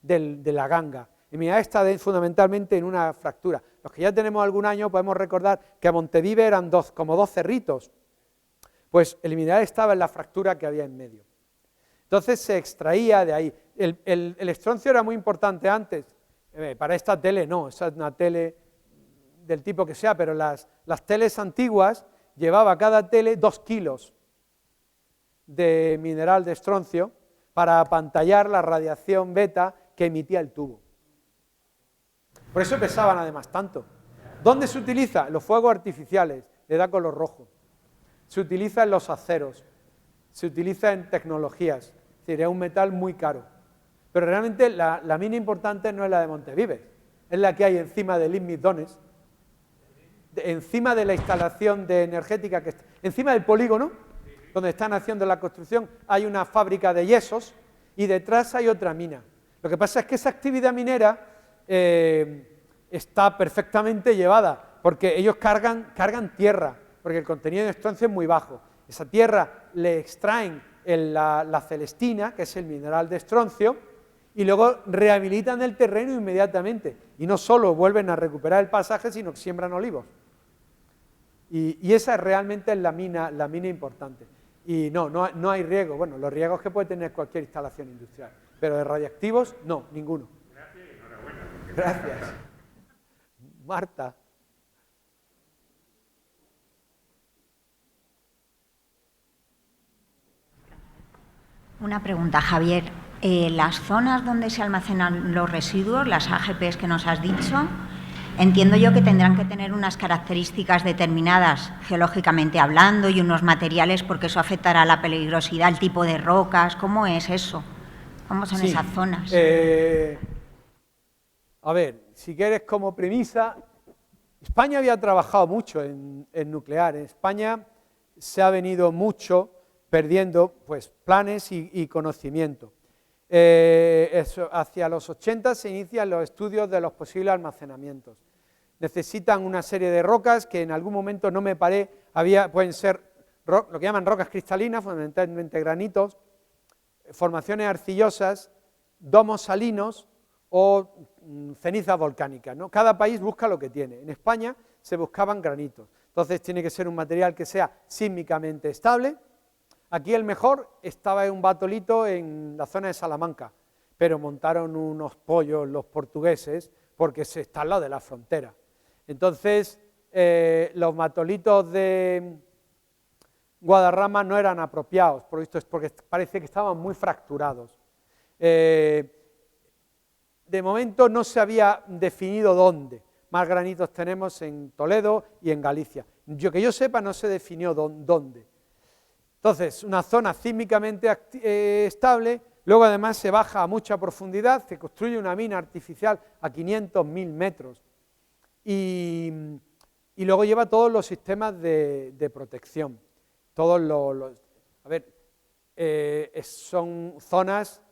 Speaker 2: de la ganga. El mineral está fundamentalmente en una fractura. Los que ya tenemos algún año podemos recordar que a Montevives eran como 2 cerritos. Pues el mineral estaba en la fractura que había en medio. Entonces se extraía de ahí. El estroncio era muy importante antes. Para esta tele no, esa es una tele del tipo que sea, pero las teles antiguas llevaba cada tele 2 kilos de mineral de estroncio para apantallar la radiación beta que emitía el tubo. Por eso pesaban además tanto. ¿Dónde se utiliza? En los fuegos artificiales, le da color rojo. Se utiliza en los aceros, se utiliza en tecnologías, es decir, es un metal muy caro. Pero realmente la mina importante no es la de Montevives, es la que hay encima del Leibniz-Dones, encima de la instalación energética, encima del polígono, donde están haciendo la construcción, hay una fábrica de yesos y detrás hay otra mina. Lo que pasa es que esa actividad minera está perfectamente llevada, porque ellos cargan tierra, porque el contenido de estroncio es muy bajo. Esa tierra le extraen la celestina, que es el mineral de estroncio, y luego rehabilitan el terreno inmediatamente. Y no solo vuelven a recuperar el pasaje, sino que siembran olivos. Y esa realmente es la mina importante. Y no hay riego. Bueno, los riegos que puede tener cualquier instalación industrial, pero de radiactivos, no, ninguno.
Speaker 5: Gracias y enhorabuena.
Speaker 2: Gracias. Marta.
Speaker 6: Una pregunta, Javier. Las zonas donde se almacenan los residuos, las AGPs que nos has dicho, entiendo yo que tendrán que tener unas características determinadas, geológicamente hablando, y unos materiales, porque eso afectará a la peligrosidad, el tipo de rocas. ¿Cómo es eso? ¿Cómo son esas zonas?
Speaker 2: A ver, si quieres como premisa, España había trabajado mucho en nuclear. En España se ha venido mucho perdiendo pues, planes y conocimiento. Hacia los 80 se inician los estudios de los posibles almacenamientos. Necesitan una serie de rocas que en algún momento no me paré, pueden ser lo que llaman rocas cristalinas, fundamentalmente granitos, formaciones arcillosas, domos salinos o cenizas volcánicas, ¿no? Cada país busca lo que tiene. En España se buscaban granitos, entonces tiene que ser un material que sea sísmicamente estable. Aquí el mejor estaba en un batolito en la zona de Salamanca, pero montaron unos pollos los portugueses porque se está al lado de la frontera. Entonces, los batolitos de Guadarrama no eran apropiados, por esto es porque parece que estaban muy fracturados. De momento no se había definido dónde. Más granitos tenemos en Toledo y en Galicia. Que yo sepa, no se definió dónde. Entonces, una zona sísmicamente estable, luego además se baja a mucha profundidad, se construye una mina artificial a 500.000 metros y luego lleva todos los sistemas de protección. Son zonas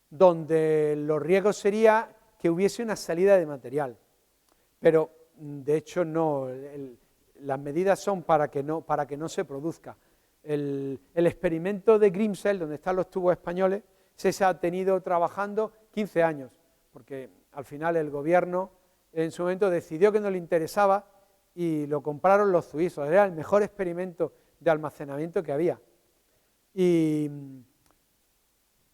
Speaker 2: donde los riesgos sería que hubiese una salida de material, pero de hecho no, las medidas son para que no se produzca. El experimento de Grimsel, donde están los tubos españoles, se ha tenido trabajando 15 años, porque al final el gobierno en su momento decidió que no le interesaba y lo compraron los suizos. Era el mejor experimento de almacenamiento que había. Y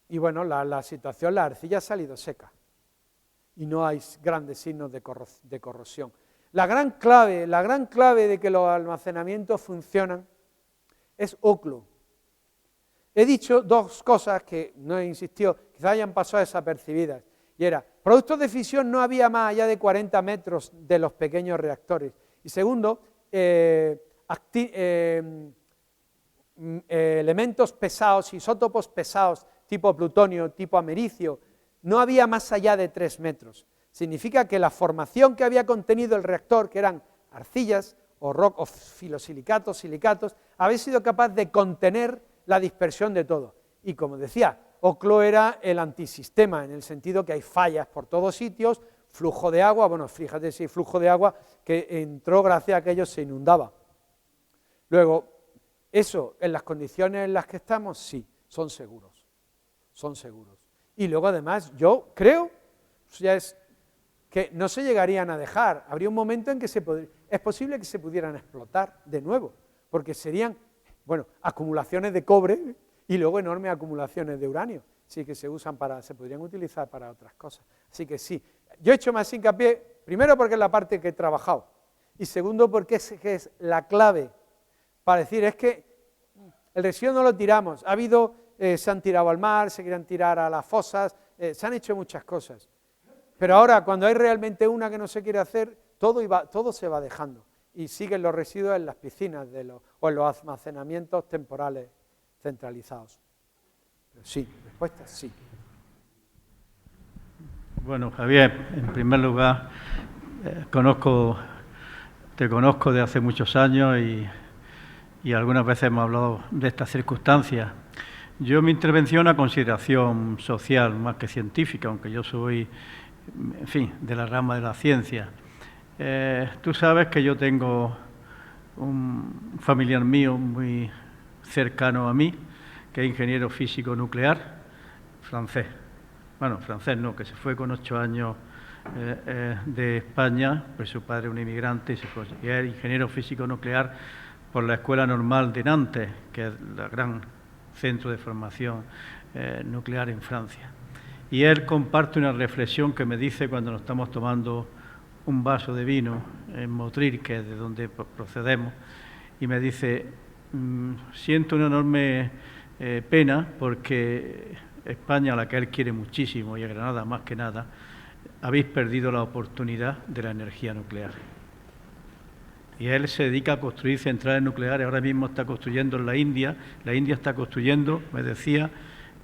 Speaker 2: bueno, la situación, la arcilla ha salido seca y no hay grandes signos de corrosión. La gran clave de que los almacenamientos funcionan es Oklo. He dicho dos cosas que no he insistido, quizás hayan pasado desapercibidas, y era, productos de fisión no había más allá de 40 metros de los pequeños reactores. Y segundo, elementos pesados, isótopos pesados, tipo plutonio, tipo americio, no había más allá de 3 metros. Significa que la formación que había contenido el reactor, que eran arcillas, o filosilicatos, silicatos, había sido capaz de contener la dispersión de todo. Y como decía, Oklo era el antisistema, en el sentido que hay fallas por todos sitios, flujo de agua, bueno, fíjate si flujo de agua que entró gracias a que aquello se inundaba. Luego, eso, en las condiciones en las que estamos, sí, son seguros. Y luego además, yo creo, ya es que no se llegarían a dejar, habría un momento en que es posible que se pudieran explotar de nuevo, porque serían, bueno, acumulaciones de cobre y luego enormes acumulaciones de uranio, sí que se podrían utilizar para otras cosas. Así que sí, yo he hecho más hincapié, primero porque es la parte que he trabajado, y segundo porque es la clave para decir, es que el residuo no lo tiramos, se han tirado al mar, se quieren tirar a las fosas, se han hecho muchas cosas. Pero ahora, cuando hay realmente una que no se quiere hacer, todo se va dejando y siguen los residuos en las piscinas o en los almacenamientos temporales centralizados. Pero sí, respuesta sí.
Speaker 7: Bueno, Javier, en primer lugar, te conozco de hace muchos años y algunas veces hemos hablado de estas circunstancias. Yo mi intervención a consideración social más que científica, aunque yo soy en fin, de la rama de la ciencia. Tú sabes que yo tengo un familiar mío muy cercano a mí, que es ingeniero físico nuclear, francés. Bueno, francés no, que se fue con 8 años de España, pues su padre un inmigrante, y es ingeniero físico nuclear por la Escuela Normal de Nantes, que es el gran centro de formación nuclear en Francia. Y él comparte una reflexión que me dice cuando nos estamos tomando un vaso de vino en Motril, que es de donde procedemos, y me dice, siento una enorme pena porque España, a la que él quiere muchísimo, y a Granada más que nada, habéis perdido la oportunidad de la energía nuclear. Y él se dedica a construir centrales nucleares, ahora mismo está construyendo en la India está construyendo, me decía,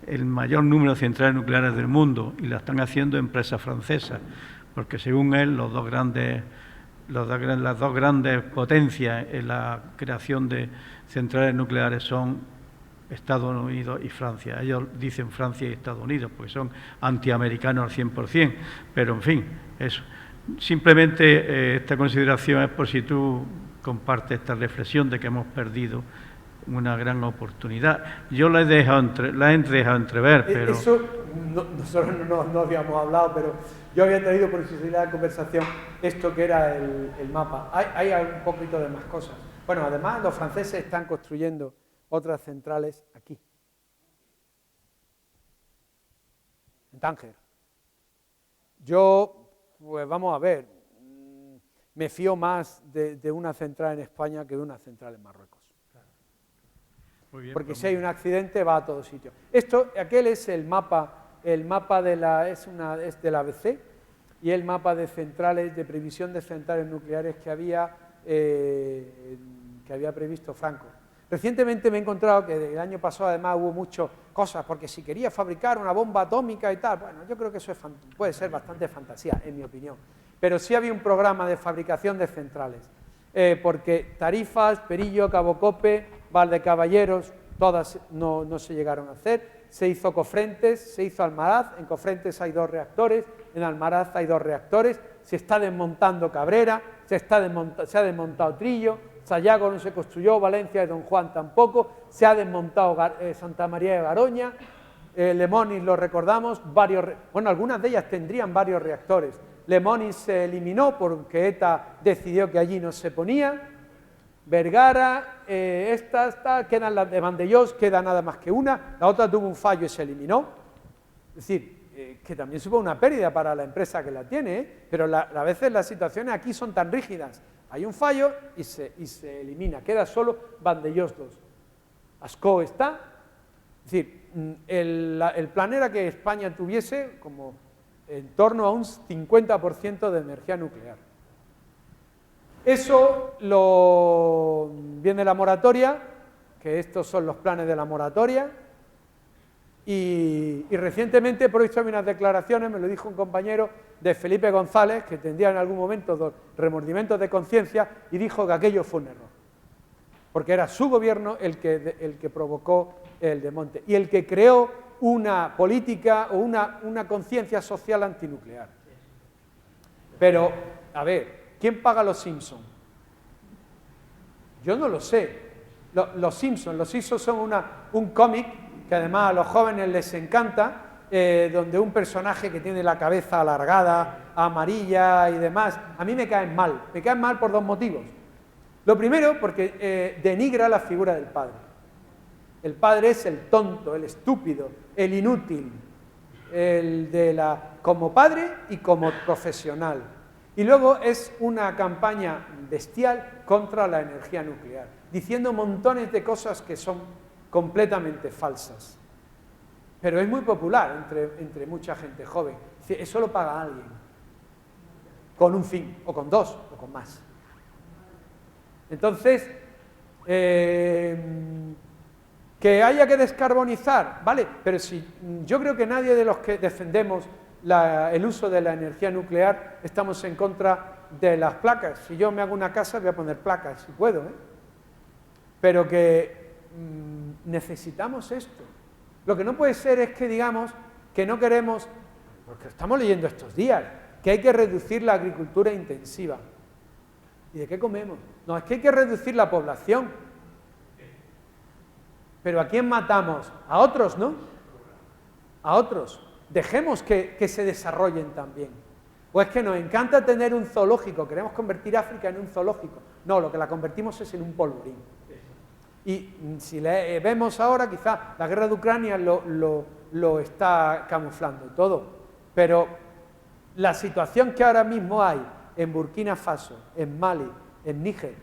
Speaker 7: el mayor número de centrales nucleares del mundo, y la están haciendo empresas francesas, porque según él las dos grandes potencias en la creación de centrales nucleares son Estados Unidos y Francia. Ellos dicen Francia y Estados Unidos porque son antiamericanos al 100%, pero en fin, eso. Simplemente esta consideración es por si tú compartes esta reflexión de que hemos perdido una gran oportunidad. Yo la he dejado entrever, pero...
Speaker 2: Eso nosotros no habíamos hablado, pero yo había traído por necesidad de conversación esto que era el mapa. Hay un poquito de más cosas. Bueno, además los franceses están construyendo otras centrales aquí, en Tánger. Yo, pues vamos a ver, me fío más de una central en España que de una central en Marruecos. Muy bien, porque si hay un accidente va a todos sitios. Aquel es el mapa de es del ABC, y el mapa de centrales, de previsión de centrales nucleares que había previsto Franco. Recientemente me he encontrado que el año pasado además hubo muchas cosas, porque si quería fabricar una bomba atómica y tal, bueno, yo creo que eso puede ser bastante fantasía, en mi opinión. Pero sí había un programa de fabricación de centrales, porque Tarifas, Perillo, Cabo Cope, Valdecaballeros, todas no se llegaron a hacer. Se hizo Cofrentes, se hizo Almaraz, en Cofrentes hay 2 reactores, en Almaraz hay 2 reactores, se está desmontando Cabrera, se ha desmontado Trillo, Sayago no se construyó, Valencia y Don Juan tampoco, se ha desmontado Santa María de Garoña, Lemonis lo recordamos, algunas de ellas tendrían varios reactores. Lemonis se eliminó porque ETA decidió que allí no se ponía. Vergara, quedan las de Vandellós, queda nada más que una, la otra tuvo un fallo y se eliminó. Es decir, que también supone una pérdida para la empresa que la tiene, pero a veces las situaciones aquí son tan rígidas. Hay un fallo y se elimina, queda solo Vandellós 2. Ascó está. Es decir, el plan era que España tuviese como en torno a un 50% de energía nuclear. Eso viene la moratoria, que estos son los planes de la moratoria, y recientemente por hecho hay unas declaraciones, me lo dijo un compañero de Felipe González, que tendría en algún momento remordimientos de conciencia, y dijo que aquello fue un error, porque era su gobierno el que provocó el desmonte, y el que creó una política o una conciencia social antinuclear. Pero, a ver, ¿quién paga los Simpsons? Yo no lo sé. Los Simpsons son un cómic que además a los jóvenes les encanta, donde un personaje que tiene la cabeza alargada, amarilla y demás, a mí me caen mal. Me caen mal por 2 motivos. Lo primero, porque denigra la figura del padre. El padre es el tonto, el estúpido, el inútil, como padre y como profesional. Y luego es una campaña bestial contra la energía nuclear, diciendo montones de cosas que son completamente falsas. Pero es muy popular entre mucha gente joven. Eso lo paga alguien, con un fin, o con 2, o con más. Entonces, que haya que descarbonizar, vale, pero yo creo que nadie de los que defendemos el uso de la energía nuclear estamos en contra de las placas. Si yo me hago una casa voy a poner placas, si puedo, pero que necesitamos esto. Lo que no puede ser es que digamos que no queremos porque estamos leyendo estos días, que hay que reducir la agricultura intensiva. ¿Y de qué comemos? No, es que hay que reducir la población. ¿Pero a quién matamos? A otros, ¿no? A otros. Dejemos que se desarrollen también. ¿O es que nos encanta tener un zoológico, queremos convertir África en un zoológico? No, lo que la convertimos es en un polvorín. Y si le vemos ahora, quizá la guerra de Ucrania lo está camuflando todo, pero la situación que ahora mismo hay en Burkina Faso, en Mali, en Níger,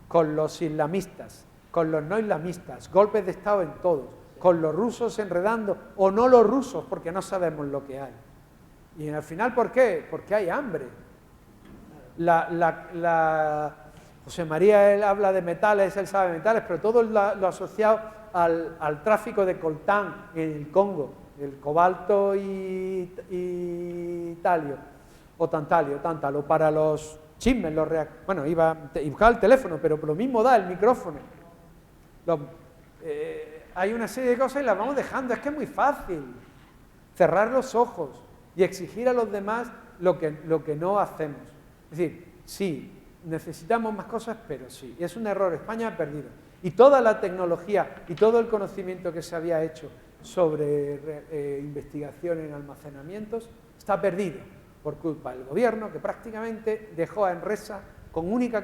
Speaker 2: con los islamistas, con los no islamistas, golpes de Estado en todos, con los rusos enredando, o no los rusos, porque no sabemos lo que hay. Y al final, ¿por qué? Porque hay hambre. José María, él habla de metales, él sabe de metales, pero todo lo asociado al tráfico de coltán en el Congo, el cobalto y talio, o tántalo, para los chismes, bueno, buscaba el teléfono, pero lo mismo da el micrófono. Hay una serie de cosas y las vamos dejando, es que es muy fácil cerrar los ojos y exigir a los demás lo que no hacemos. Es decir, sí, necesitamos más cosas, pero sí, y es un error, España ha perdido. Y toda la tecnología y todo el conocimiento que se había hecho sobre investigación en almacenamientos está perdido por culpa del gobierno, que prácticamente dejó a Enresa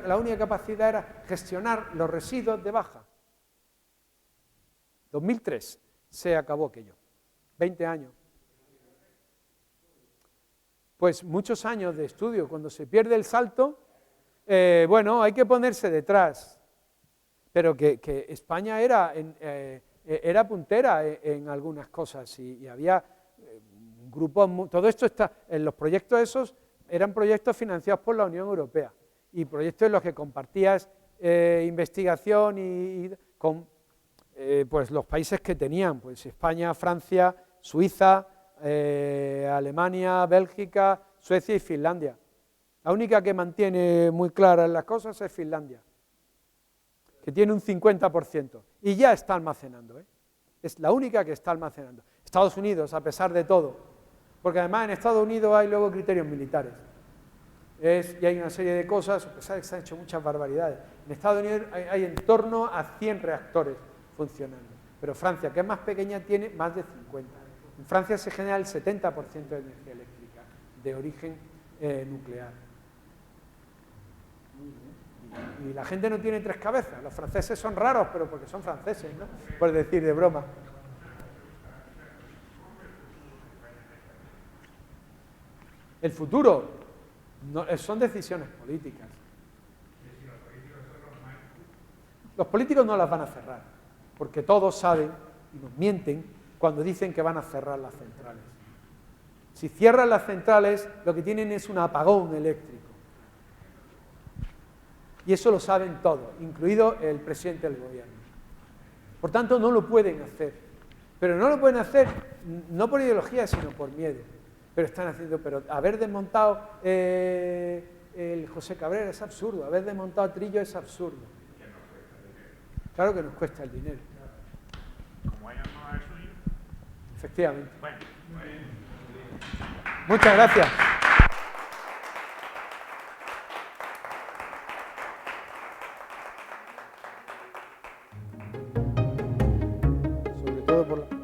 Speaker 2: la única capacidad era gestionar los residuos de baja. 2003 se acabó aquello, 20 años. Pues muchos años de estudio, cuando se pierde el salto, bueno, hay que ponerse detrás, pero que España era puntera en algunas cosas y había grupos, todo esto está, en los proyectos esos eran proyectos financiados por la Unión Europea y proyectos en los que compartías investigación y con pues los países que tenían, pues España, Francia, Suiza, Alemania, Bélgica, Suecia y Finlandia. La única que mantiene muy claras las cosas es Finlandia, que tiene un 50% y ya está almacenando, es la única que está almacenando. Estados Unidos, a pesar de todo, porque además en Estados Unidos hay luego criterios militares y hay una serie de cosas, a pesar de que se han hecho muchas barbaridades. En Estados Unidos hay en torno a 100 reactores funcionando, pero Francia, que es más pequeña, tiene más de 50. En Francia se genera el 70% de energía eléctrica de origen nuclear. Y la gente no tiene tres cabezas. Los franceses son raros, pero porque son franceses, ¿no? Por decir de broma. El futuro son decisiones políticas. Los políticos no las van a cerrar, porque todos saben y nos mienten cuando dicen que van a cerrar las centrales. Si cierran las centrales, lo que tienen es un apagón eléctrico. Y eso lo saben todos, incluido el presidente del gobierno. Por tanto, no lo pueden hacer. Pero no lo pueden hacer no por ideología, sino por miedo. Pero están haciendo, haber desmontado el José Cabrera es absurdo, haber desmontado Trillo es absurdo. Claro que nos cuesta el dinero.
Speaker 5: Como ellos no es suyo.
Speaker 2: Efectivamente.
Speaker 5: Bueno.
Speaker 2: Muchas gracias. Sobre todo por la...